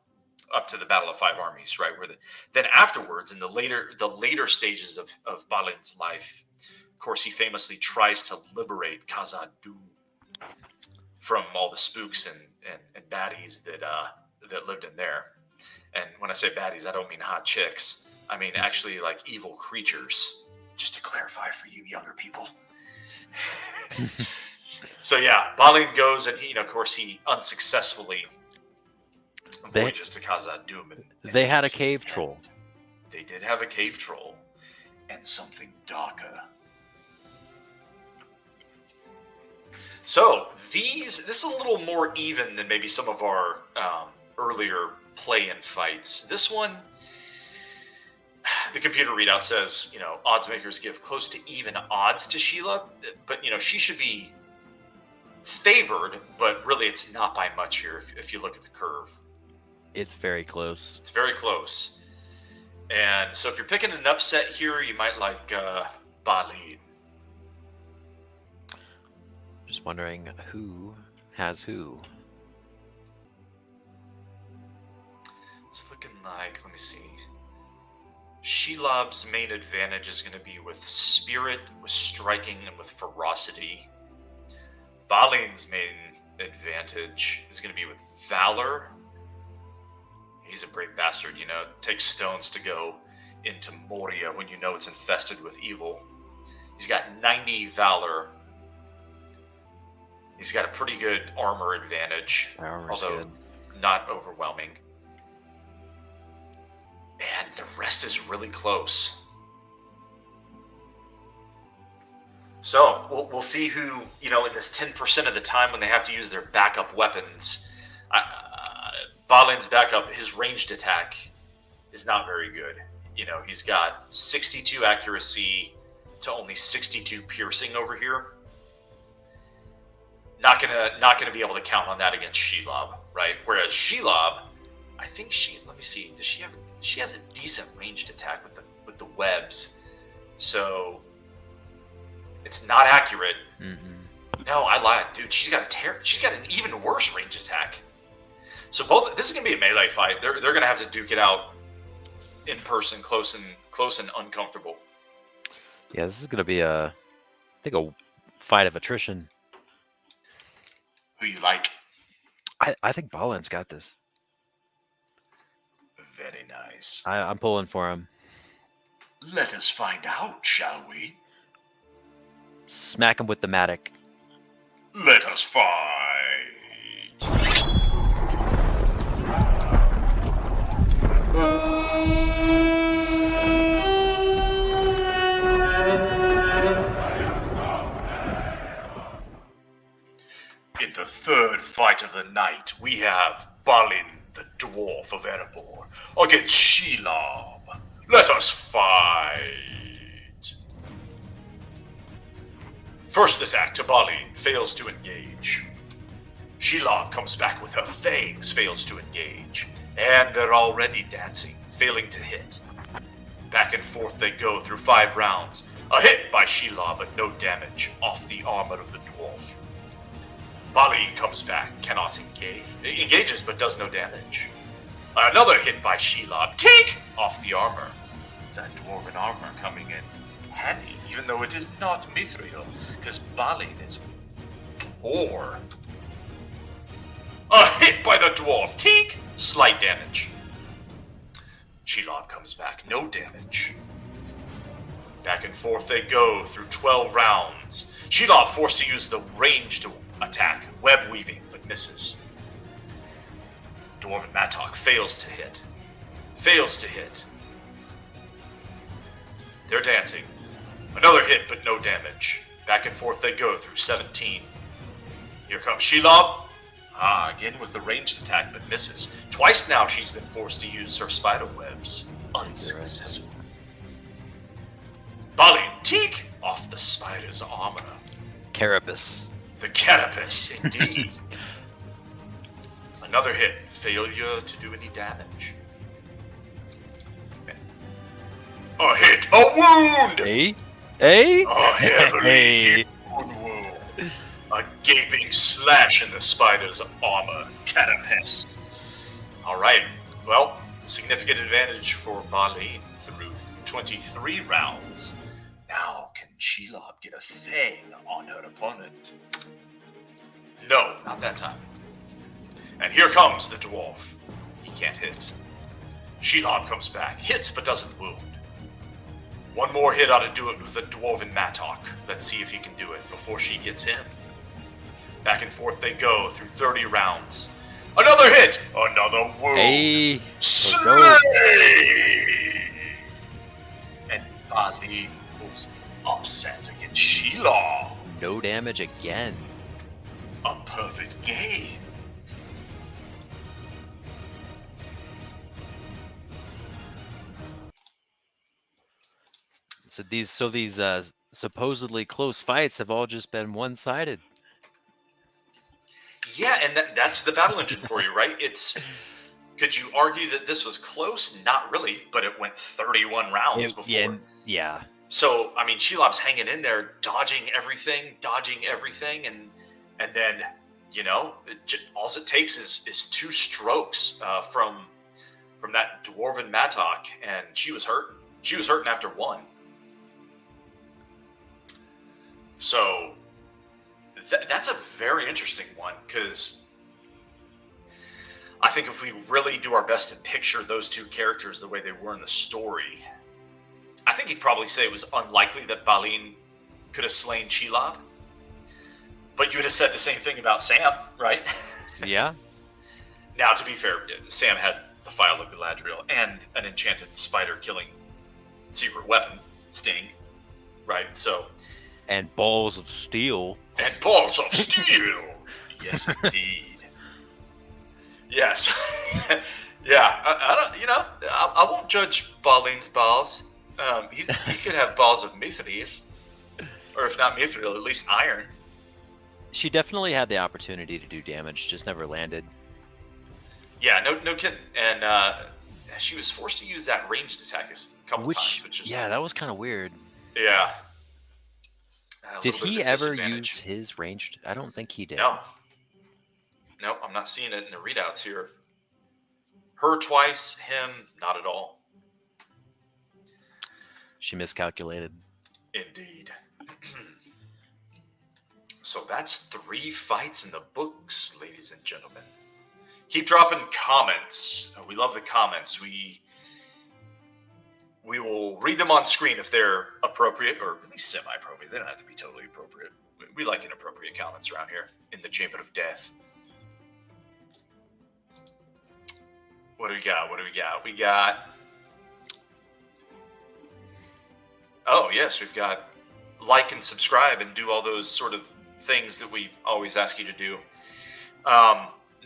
up to the Battle of Five Armies, right? Then afterwards, in the later stages of Balin's life, of course, he famously tries to liberate Khazad-dûm from all the spooks and baddies that lived in there. And when I say baddies, I don't mean hot chicks. I mean actually like evil creatures. Just to clarify for you younger people. So yeah, Balin goes and he unsuccessfully voyages to Khazad-dûm. They had a cave troll. They did have a cave troll and something darker. So this is a little more even than maybe some of our earlier play-in fights. This one, the computer readout says, odds makers give close to even odds to Shelob, but she should be favored, but really it's not by much here if you look at the curve. It's very close. It's very close. And so if you're picking an upset here, you might like Balin. Just wondering who has who. It's looking like, let me see. Shelob's main advantage is going to be with spirit, with striking, and with ferocity. Balin's main advantage is going to be with valor. He's a brave bastard, takes stones to go into Moria when it's infested with evil. He's got 90 valor. He's got a pretty good armor advantage, although not overwhelming. And the rest is really close. So we'll see who, in this 10% of the time when they have to use their backup weapons. Balin's backup, his ranged attack is not very good. He's got 62 accuracy to only 62 piercing over here. Not gonna be able to count on that against Shelob, right? Whereas Shelob, I think let me see, she has a decent ranged attack with the webs, so it's not accurate. Mm-hmm. No, I lied, dude. She's got an even worse range attack. So this is gonna be a melee fight. They're gonna have to duke it out in person, close and uncomfortable. Yeah, this is gonna be a fight of attrition. Who you like? I think Balin's got this. Very nice. I'm pulling for him. Let us find out, shall we? Smack him with the mattock. Let us fight. In the third fight of the night, we have Balin the dwarf of Erebor, against Shelob. Let us fight. First attack to Balin, fails to engage. Shelob comes back with her fangs, fails to engage. And they're already dancing, failing to hit. Back and forth they go through 5 rounds. A hit by Shelob, but no damage, off the armor of the dwarf. Balin comes back, cannot engage. Engages, but does no damage. Another hit by Shelob, take off the armor. That dwarven armor coming in handy, even though it is not mithril, because Balin is poor. A hit by the dwarf, take, slight damage. Shelob comes back, no damage. Back and forth they go through 12 rounds. Shelob forced to use the ranged attack, web weaving, but misses. Dwarven Mattock fails to hit. Fails to hit. They're dancing. Another hit, but no damage. Back and forth they go through 17. Here comes Shelob. Again with the ranged attack, but misses. Twice now she's been forced to use her spider webs. Unsuccessful. Balin, teak off the spider's armor. Carapace. The carapace, indeed. Another hit. Failure to do any damage. A hit. A wound! A heavily hit wound. A gaping slash in the spider's armor. Carapace. Alright. Well, significant advantage for Balin through 23 rounds. Now, can Shelob get a fang on her opponent? No, not that time. And here comes the dwarf. He can't hit. Shelob comes back, hits but doesn't wound. One more hit ought to do it with the dwarven Mattock. Let's see if he can do it before she gets him. Back and forth they go through 30 rounds. Another hit! Another wound! Hey! Slay! And Balin pulls the upset against Shelob. No damage again. A perfect game. So these supposedly close fights have all just been one-sided. Yeah, and that's the battle engine for you, right? Could you argue that this was close? Not really, but it went 31 rounds before. Yeah. So, I mean, Shelob's hanging in there, dodging everything, and then, you know, all it takes is 2 strokes from that dwarven Mattock, and she was hurting. She was hurting after 1. So, that's a very interesting one, because I think if we really do our best to picture those 2 characters the way they were in the story, I think you'd probably say it was unlikely that Balin could have slain Shelob. But you would have said the same thing about Sam, right? Yeah. Now, to be fair, Sam had the File of Galadriel and an enchanted spider-killing secret weapon, Sting, right? So... And balls of steel. And balls of steel! Yes, indeed. Yes. Yeah, I don't, you know, I won't judge Balin's balls. He could have balls of mithril. Or if not mithril, at least iron. She definitely had the opportunity to do damage, just never landed. Yeah, no kidding. And she was forced to use that ranged attack a couple times. Which is, yeah, that was kind of weird. Yeah. Did he ever use his ranged? I don't think he did. No. Nope, I'm not seeing it in the readouts here. Her twice, him, not at all. She miscalculated. Indeed. So that's 3 fights in the books, ladies and gentlemen. Keep dropping comments. We love the comments. We will read them on screen if they're appropriate, or at least semi-appropriate. They don't have to be totally appropriate. We like inappropriate comments around here in the Chamber of Death. What do we got? We got... Oh, yes, we've got like and subscribe and do all those sort of things that we always ask you to do.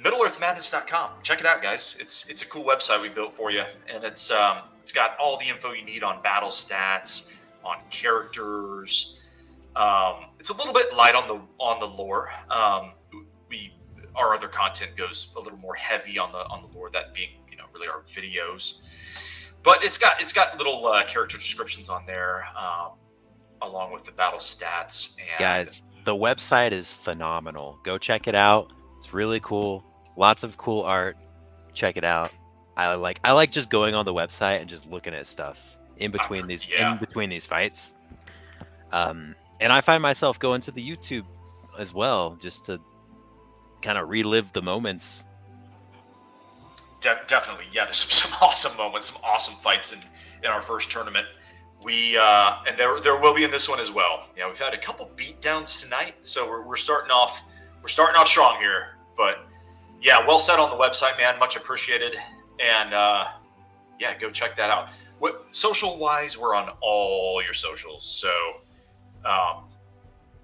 MiddleEarthMadness.com. Check it out, guys. It's a cool website we built for you, and it's got all the info you need on battle stats, on characters. It's a little bit light on the lore. Our other content goes a little more heavy on the lore, that being really our videos. But it's got little character descriptions on there, along with the battle stats. And Guys, the website is phenomenal. Go check it out. It's really cool. Lots of cool art. Check it out. I like just going on the website and just looking at stuff in between these fights. And I find myself going to the YouTube as well, just to kind of relive the moments. Definitely, yeah. There's some awesome moments, some awesome fights in our first tournament. We and there will be in this one as well. Yeah, we've had a couple beatdowns tonight, so we're starting off strong here. But yeah, well said on the website, man. Much appreciated. And yeah, go check that out. Social wise, we're on all your socials, so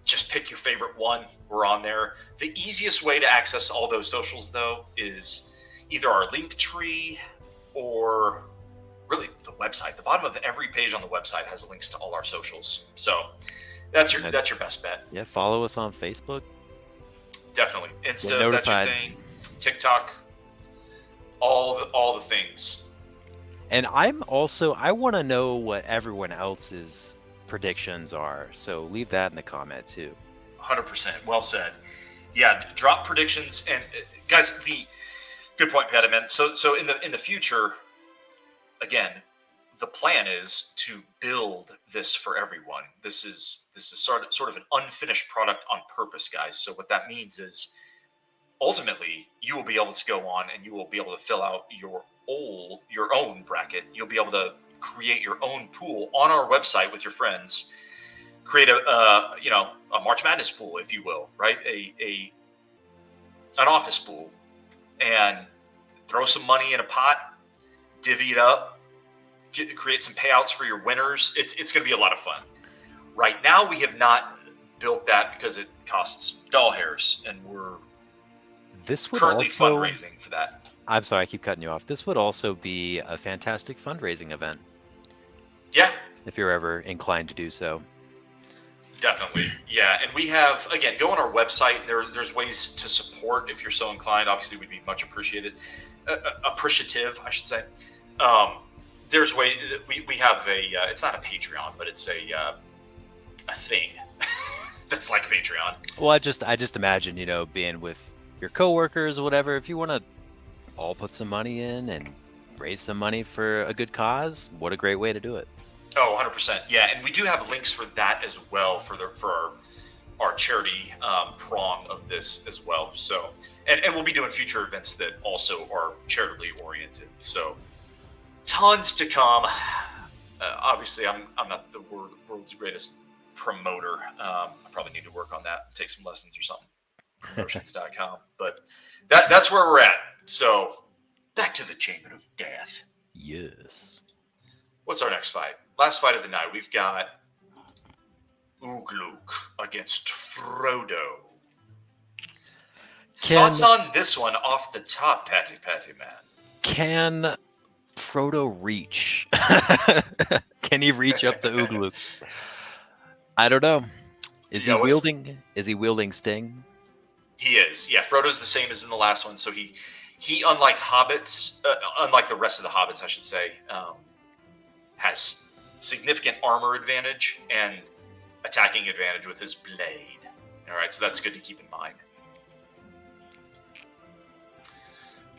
just pick your favorite one. We're on there. The easiest way to access all those socials, though, is either our link tree or really the website. The bottom of every page on the website has links to all our socials. So that's your best bet. Yeah, follow us on Facebook. Definitely. Insta, if that's your thing. TikTok. All the things. And I want to know what everyone else's predictions are. So leave that in the comment too. 100%. Well said. Yeah, drop predictions. And guys, good point, Pippin. So in the future, again, the plan is to build this for everyone. This is sort of an unfinished product on purpose, guys. So what that means is ultimately you will be able to go on and you will be able to fill out your own bracket. You'll be able to create your own pool on our website with your friends. Create a March Madness pool, if you will, right? An office pool, and throw some money in a pot, divvy it up, create some payouts for your winners. It's going to be a lot of fun. Right now, we have not built that because it costs doll hairs, and we're currently fundraising for that. I'm sorry, I keep cutting you off. This would also be a fantastic fundraising event. Yeah. If you're ever inclined to do so. Definitely. Yeah. And we have, again, go on our website. There's ways to support if you're so inclined. Obviously, we'd be much appreciative, I should say. There's way we have it's not a Patreon, but it's a thing that's like Patreon. Well, I just imagine, being with your coworkers or whatever, if you want to all put some money in and raise some money for a good cause, what a great way to do it. Oh, 100%. Yeah, and we do have links for that as well for our charity prong of this as well. So, and we'll be doing future events that also are charitably oriented. So, tons to come. Obviously, I'm not the world's greatest promoter. I probably need to work on that. Take some lessons or something. Promotions.com. But that's where we're at. So, back to the Chamber of Death. Yes. What's our next fight? Last fight of the night, we've got Ugluk against Frodo. Thoughts on this one off the top, Patty man? Can Frodo reach? Can he reach up to Ugluk? I don't know. Is he wielding Sting? He is. Yeah, Frodo's the same as in the last one. So he unlike hobbits, unlike the rest of the hobbits, I should say, has significant armor advantage and attacking advantage with his blade. All right, so that's good to keep in mind.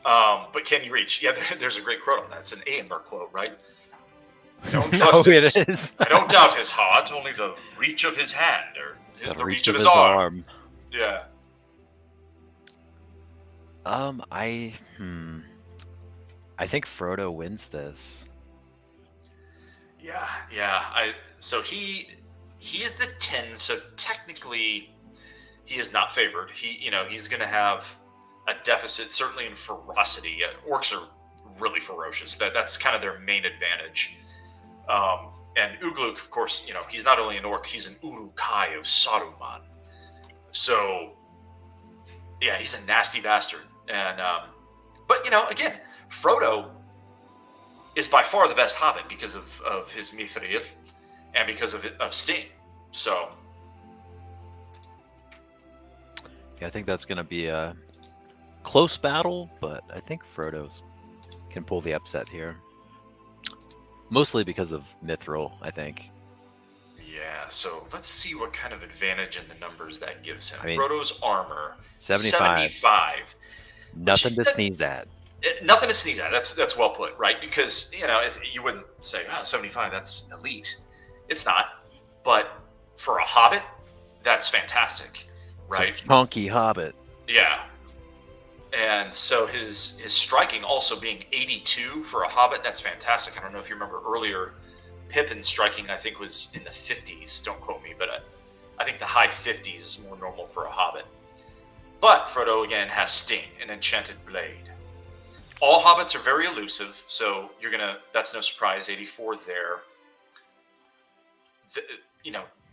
But can he reach? Yeah, there's a great quote on that. It's an AMR quote, right? I don't doubt his heart, only the reach of his hand, or the reach of his arm. Yeah. I think Frodo wins this. Yeah. So he is the 10, so technically he is not favored. He's going to have a deficit, certainly in ferocity. Orcs are really ferocious. That's kind of their main advantage. And Ugluk, of course, he's not only an orc, he's an Urukai of Saruman. So, yeah, he's a nasty bastard. And but again, Frodo is by far the best Hobbit because of his Mithril and because of Sting. So yeah, I think that's going to be a close battle, but I think Frodo's can pull the upset here. Mostly because of Mithril, I think. Yeah, so let's see what kind of advantage in the numbers that gives him. I mean, Frodo's armor, 75. Nothing to sneeze at. Nothing to sneeze at. That's well put, right? Because, you wouldn't say, 75, that's elite. It's not. But for a Hobbit, that's fantastic, right? It's a chunky Hobbit. Yeah. And so his striking also being 82 for a Hobbit, that's fantastic. I don't know if you remember earlier, Pippin's striking, I think, was in the 50s. Don't quote me, but I think the high 50s is more normal for a Hobbit. But Frodo, again, has Sting, an enchanted blade. All Hobbits are very elusive, so that's no surprise, 84 there.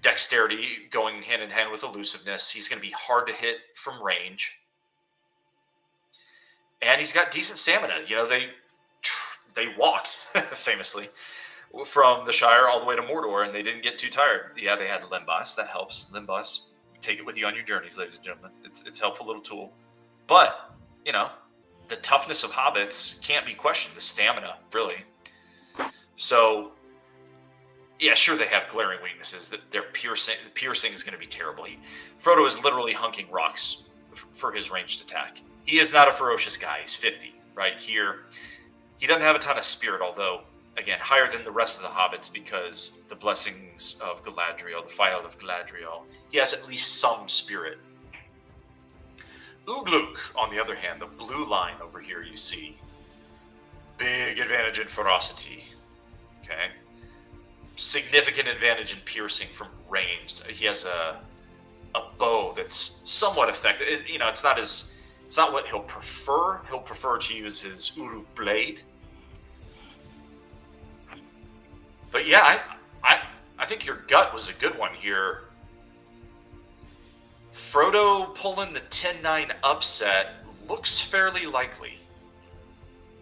Dexterity going hand in hand with elusiveness. He's going to be hard to hit from range. And he's got decent stamina. They walked, famously, from the Shire all the way to Mordor, and they didn't get too tired. Yeah, they had Limbas. That helps. Limbas. Take it with you on your journeys, ladies and gentlemen. It's a helpful little tool. But, the toughness of hobbits can't be questioned. The stamina, really. So, yeah, sure, they have glaring weaknesses. That their piercing is going to be terrible. Frodo is literally hunking rocks for his ranged attack. He is not a ferocious guy. He's 50, right? Here, he doesn't have a ton of spirit, although, again, higher than the rest of the hobbits because the blessings of Galadriel, the file of Galadriel, he has at least some spirit. Ugluk, on the other hand, the blue line over here you see, big advantage in ferocity, okay? Significant advantage in piercing from range. He has a bow that's somewhat effective. It's not what he'll prefer. He'll prefer to use his Uruk blade. But yeah, I think your gut was a good one here. Frodo pulling the 10-9 upset looks fairly likely.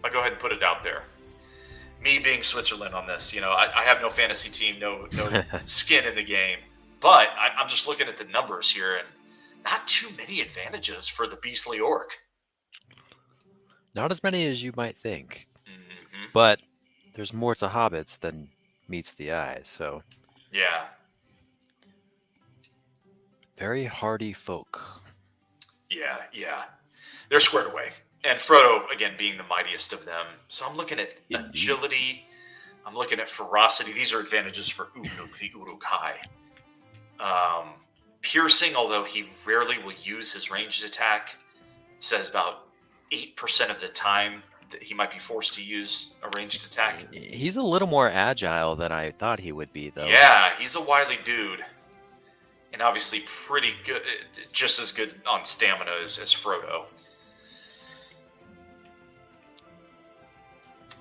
I'll go ahead and put it out there. Me being Switzerland on this, I have no fantasy team, no skin in the game. But I'm just looking at the numbers here, and not too many advantages for the beastly orc. Not as many as you might think. Mm-hmm. But there's more to hobbits than meets the eye, so... Yeah. Very hardy folk. Yeah. They're squared away. And Frodo, again, being the mightiest of them. So I'm looking at agility. I'm looking at ferocity. These are advantages for Ugluk, the Uruk-hai. Piercing, although he rarely will use his ranged attack. It says about 8% of the time that he might be forced to use a ranged attack. He's a little more agile than I thought he would be, though. Yeah, he's a wily dude. And obviously pretty good, just as good on stamina as Frodo.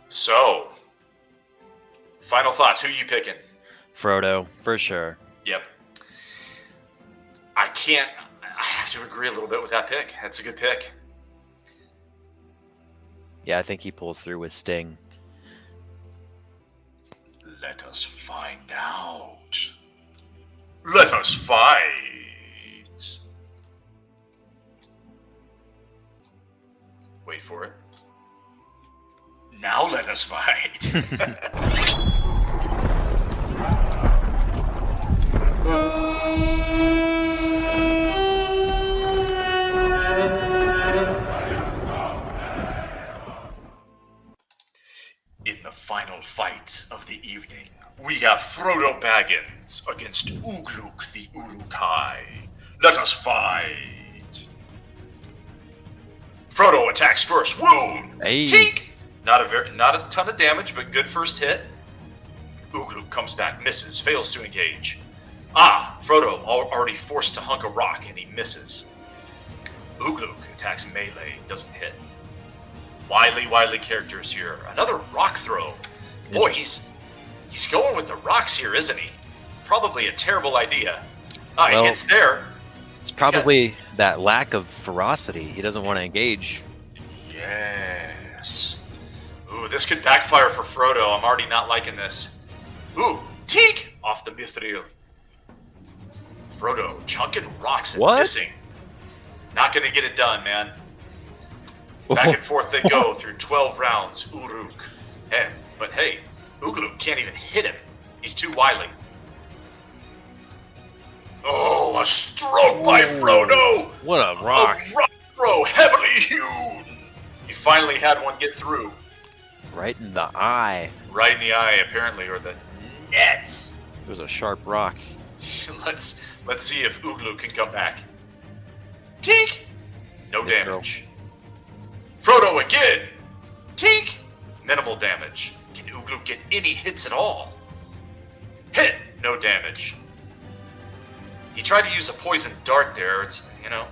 So, final thoughts. Who are you picking? Frodo, for sure. Yep. I have to agree a little bit with that pick. That's a good pick. Yeah, I think he pulls through with Sting. Let us find out. Let us fight. Wait for it. Now let us fight. In the final fight of the evening, we have Frodo Baggins against Ugluk the Uruk-hai. Let us fight. Frodo attacks first. Wounds. Hey. Tink. Not a ton of damage, but good first hit. Ugluk comes back, misses, fails to engage. Frodo already forced to hunk a rock, and he misses. Ugluk attacks melee, doesn't hit. Wily characters here. Another rock throw. Boy, he's going with the rocks here, isn't he? Probably a terrible idea. He hits there. It's probably that lack of ferocity. He doesn't want to engage Yes. Ooh, this could backfire for Frodo. I'm already not liking this. Ooh, tink! Off the mithril. Frodo chunking rocks and missing. Not gonna get it done, man. Back and forth they go through 12 rounds. Ugluk. But hey, Ugluk can't even hit him. He's too wily. Oh, a stroke by Frodo! What a rock. A rock throw, heavily hewn! He finally had one get through. Right in the eye. Right in the eye, apparently, or the net. It was a sharp rock. Let's see if Ugluk can come back. Tink! No damage. Frodo again! Tink! Minimal damage. Can Ugluk get any hits at all? Hit! No damage. He tried to use a poison dart there. It's,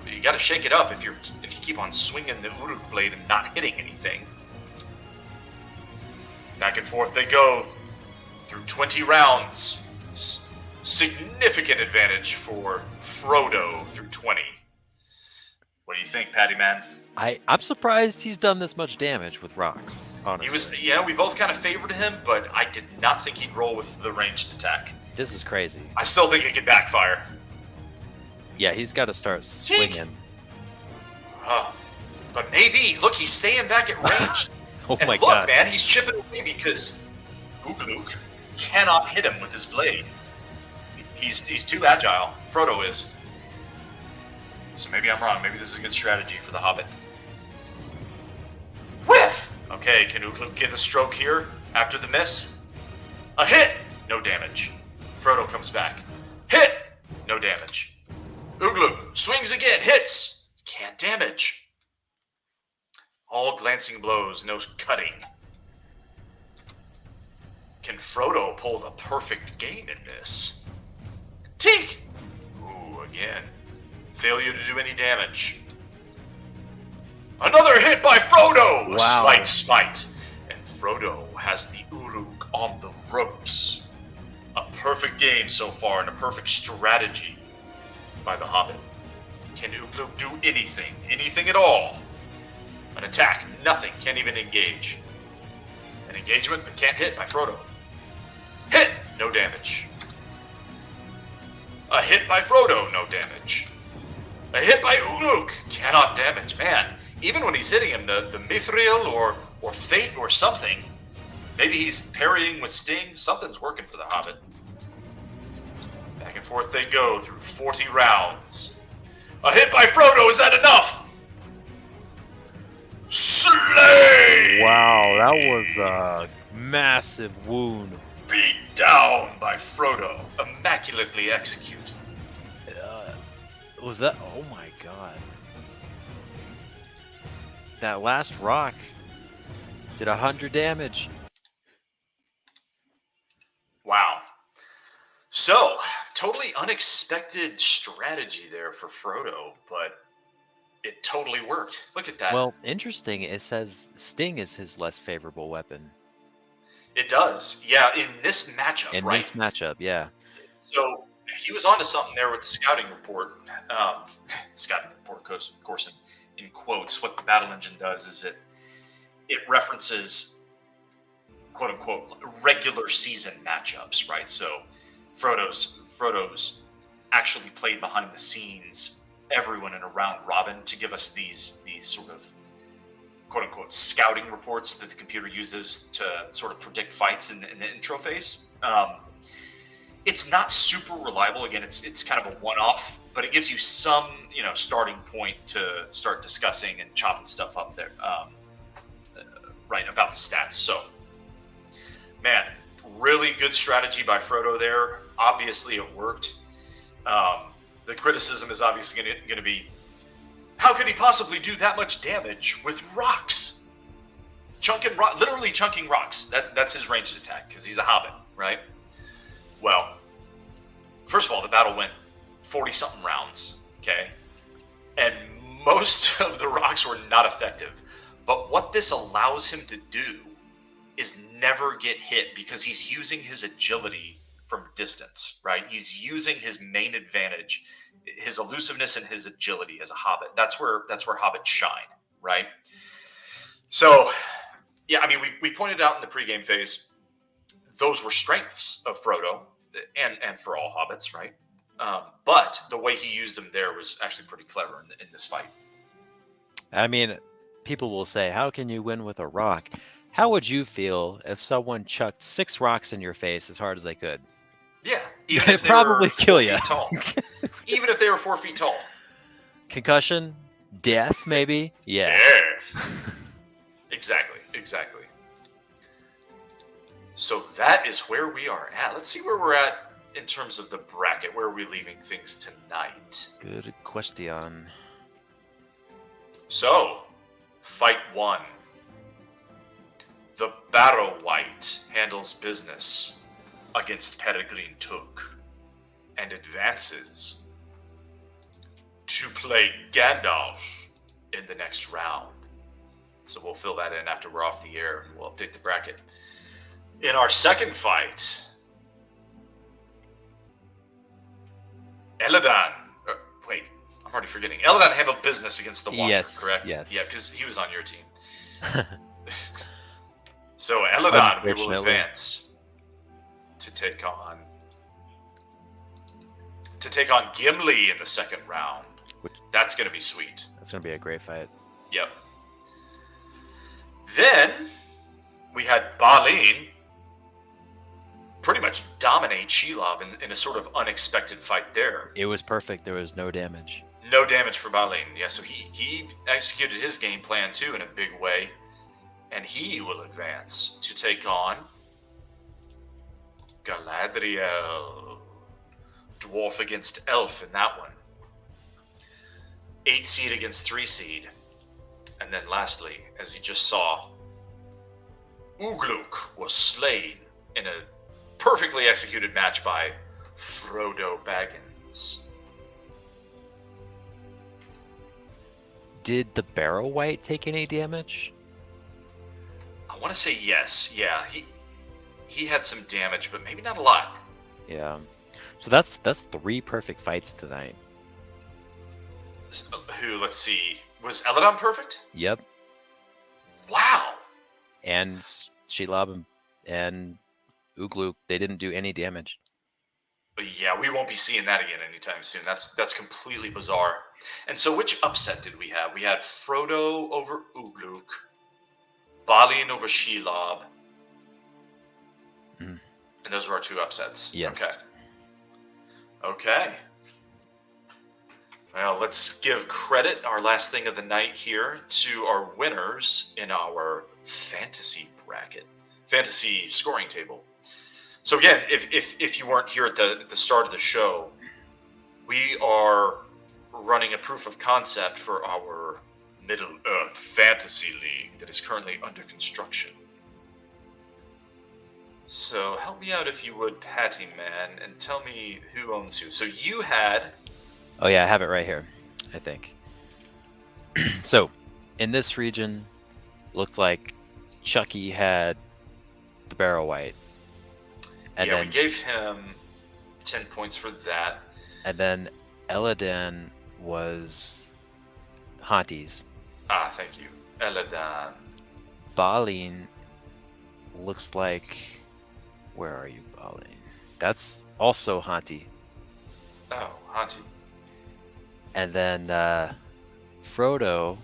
you gotta shake it up if you keep on swinging the Ugluk blade and not hitting anything. Back and forth they go through 20 rounds. Significant advantage for Frodo through 20. What do you think, Patty Man? I'm surprised he's done this much damage with rocks, honestly. We both kind of favored him, but I did not think he'd roll with the ranged attack. This is crazy. I still think it could backfire. Yeah, he's got to start swinging. But maybe, look, he's staying back at range. Oh my god. Look, man, he's chipping away because Ugluk cannot hit him with his blade. He's too agile. Frodo is. So maybe I'm wrong. Maybe this is a good strategy for the Hobbit. Whiff! Okay, can Ugluk get a stroke here after the miss? A hit! No damage. Frodo comes back. Hit! No damage. Ugluk swings again, hits! Can't damage. All glancing blows, no cutting. Can Frodo pull the perfect game in this? Tink! Ooh, again. Failure to do any damage. Another hit by Frodo! Wow. A slight smite. And Frodo has the Ugluk on the ropes. A perfect game so far and a perfect strategy by the Hobbit. Can Ugluk do anything? Anything at all? An attack, nothing, can't even engage. An engagement, but can't hit by Frodo. Hit, no damage. A hit by Frodo, no damage. A hit by Ugluk, cannot damage. Man, even when he's hitting him, the Mithril or Fate or something, maybe he's parrying with Sting, something's working for the Hobbit. Back and forth they go through 40 rounds. A hit by Frodo, is that enough? Slay! Wow, that was a massive wound. Beat down by Frodo, immaculately executed. Was that? Oh my god. That last rock did 100 damage. Wow. So, totally unexpected strategy there for Frodo, but it totally worked. Look at that. Well, interesting. It says Sting is his less favorable weapon. It does. Yeah, in this matchup, In right? this matchup, yeah. So, he was onto something there with the scouting report. Scouting report, of course, in quotes. What the battle engine does is it references, quote unquote, regular season matchups, right? So, Frodo's actually played behind the scenes everyone in a round robin to give us these sort of quote unquote scouting reports that the computer uses to sort of predict fights in the intro phase. It's not super reliable. Again, it's kind of a one-off, but it gives you some starting point to start discussing and chopping stuff up there, right, about the stats. So, man, really good strategy by Frodo there. Obviously, it worked. The criticism is obviously going to be, how could he possibly do that much damage with rocks? Literally chunking rocks. That's his ranged attack, because he's a hobbit, right? Well, first of all, the battle went 40-something rounds, okay? And most of the rocks were not effective. But what this allows him to do is never get hit, because he's using his agility from distance, right? He's using his main advantage, his elusiveness and his agility as a hobbit. That's where hobbits shine, right? So, yeah, I mean, we pointed out in the pregame phase, those were strengths of Frodo, and for all hobbits, right? But the way he used them there was actually pretty clever in this fight. I mean, people will say, how can you win with a rock? How would you feel if someone chucked 6 rocks in your face as hard as they could? Yeah, even if they probably were kill 4 ya. feet tall. Even if they were 4 feet tall. Concussion? Death, maybe? Yeah. Death. Exactly. So that is where we are at. Let's see where we're at in terms of the bracket. Where are we leaving things tonight? Good question. So, fight 1. The Barrow Wight handles business against Peregrine Took and advances to play Gandalf in the next round. So we'll fill that in after we're off the air and we'll update the bracket. In our second fight, Elladan. Wait, I'm already forgetting. Elladan handled business against the Watcher, correct? Yes. Yeah, because he was on your team. So Elladan, we will advance to take on Gimli in the second round. That's going to be sweet. That's going to be a great fight. Yep. Then we had Balin pretty much dominate Shelob in a sort of unexpected fight there. It was perfect. There was no damage. No damage for Balin. Yeah, so he executed his game plan too in a big way. And he will advance to take on Galadriel. Dwarf against elf in that one. 8 seed against 3 seed. And then lastly, as you just saw, Ugluk was slain in a perfectly executed match by Frodo Baggins. Did the Barrow Wight take any damage? I want to say yes. Yeah, he had some damage, but maybe not a lot. Yeah. So that's 3 perfect fights tonight. Let's see. Was Elladan perfect? Yep. Wow. And Shelob and Ugluk, they didn't do any damage. But yeah, we won't be seeing that again anytime soon. That's completely bizarre. And so which upset did we have? We had Frodo over Ugluk, Balin over Shelob. And those were our 2 upsets. Yes. Okay. Well, let's give credit, our last thing of the night here, to our winners in our fantasy bracket, fantasy scoring table. So again, if you weren't here at the start of the show, we are running a proof of concept for our Middle-earth Fantasy League that is currently under construction. So help me out if you would, Patty Man, and tell me who owns who. So you had... Oh yeah, I have it right here, I think. So, in this region, looked like Chucky had the Barrow Wight. And yeah, then, we gave him 10 points for that. And then Elladan was Haunties. Ah, thank you. Elladan. Balin looks like... Where are you, Balin? That's also Haunty. Oh, Haunty. And then Frodo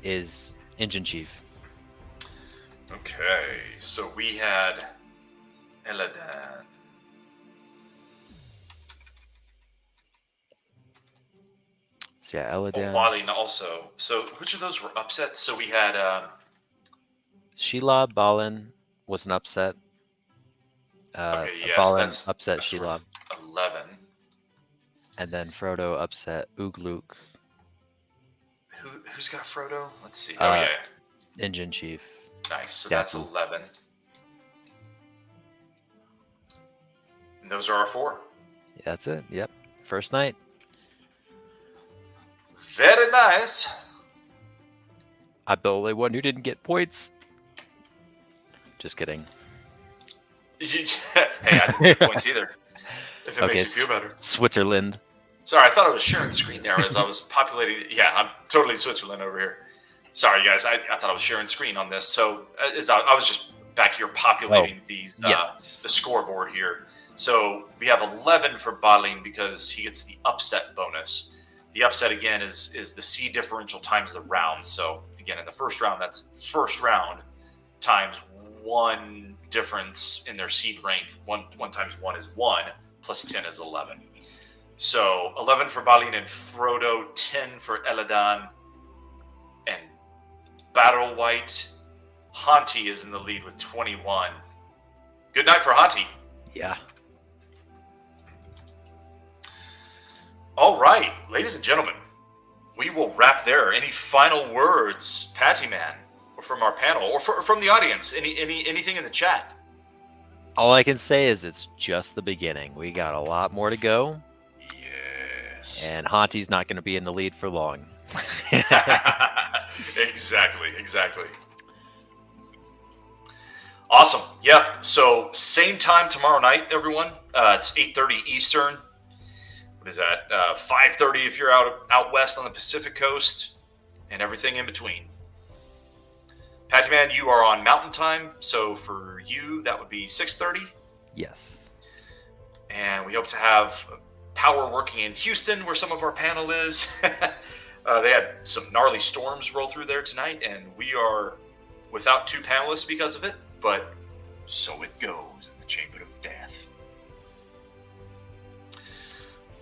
is Engine Chief. Okay, so we had Elladan. So yeah, Elladan. Balin also. So which of those were upsets? So we had Shelob Balin was an upset. okay, yes, Balin that's upset worth Shelob. 11. And then Frodo upset Ugluk. Who's got Frodo? Let's see. Oh yeah. Engine Chief. Nice. So Yeah, that's 11. And those are our 4. That's it. Yep. First night. Very nice. I'm the only one who didn't get points. Just kidding. Hey, I didn't get points either. If it makes you feel better. Switzerland. Sorry, I thought I was sharing the screen there as I was populating. Yeah, I'm totally Switzerland over here. Sorry, guys. I thought I was sharing screen on this. So I was just back here populating these the scoreboard here. So we have 11 for Balin because he gets the upset bonus. The upset, again, is the seed differential times the round. So, again, in the first round, that's first round times 1 difference in their seed rank. 1 times 1 is 1, plus 10 is 11. So, 11 for Balin and Frodo, 10 for Elladan and Barrow Wight. Hanti is in the lead with 21. Good night for Hanti. Yeah. All right, ladies and gentlemen, we will wrap there. Any final words, Patty Man, or from our panel, or from the audience? Anything in the chat? All I can say is it's just the beginning. We got a lot more to go. Yes. And Hanti's not going to be in the lead for long. Exactly. Awesome. Yep. So same time tomorrow night, everyone. It's 8:30 Eastern. What is that? 5:30 if you're out west on the Pacific Coast, and everything in between. Patty Man, you are on Mountain Time, so for you that would be 6:30. Yes. And we hope to have power working in Houston, where some of our panel is. They had some gnarly storms roll through there tonight, and we are without 2 panelists because of it. But so it goes in the Chamber of Death.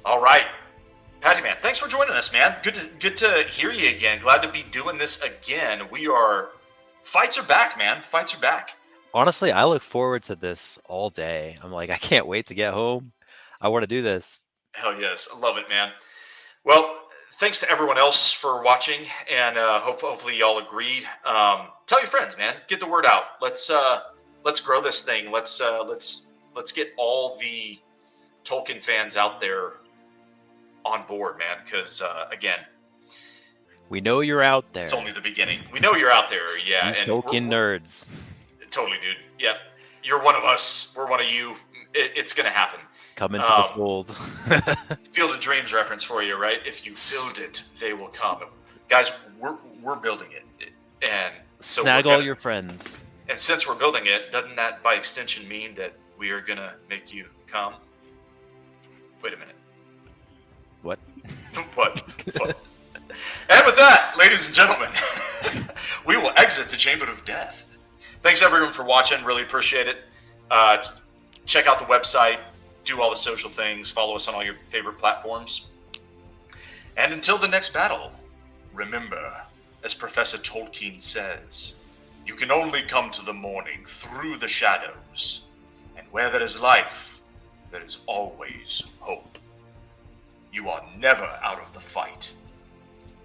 All right, Patty Man, thanks for joining us, man. Good to hear you again. Glad to be doing this again. Fights are back, man. Fights are back. Honestly, I look forward to this all day. I'm like, I can't wait to get home. I want to do this. Hell yes, I love it, man. Well, thanks to everyone else for watching, and hopefully y'all agreed. Tell your friends, man. Get the word out. Let's grow this thing. Let's get all the Tolkien fans out there on board, man, because again, we know you're out there. It's only the beginning. We know you're out there, yeah. You and Tolkien nerds. Totally, dude. Yeah, you're one of us. We're one of you. It's gonna happen. Come into the fold. Field of Dreams reference for you, right? If you build it, they will come. Guys, we're building it, and so snag all your friends. And since we're building it, doesn't that by extension mean that we are gonna make you come? Wait a minute. What? What? And with that, ladies and gentlemen, we will exit the Chamber of Death. Thanks everyone for watching. Really appreciate it. Check out the website. Do all the social things. Follow us on all your favorite platforms. And until the next battle, remember, as Professor Tolkien says, you can only come to the morning through the shadows. And where there is life, there is always hope. You are never out of the fight.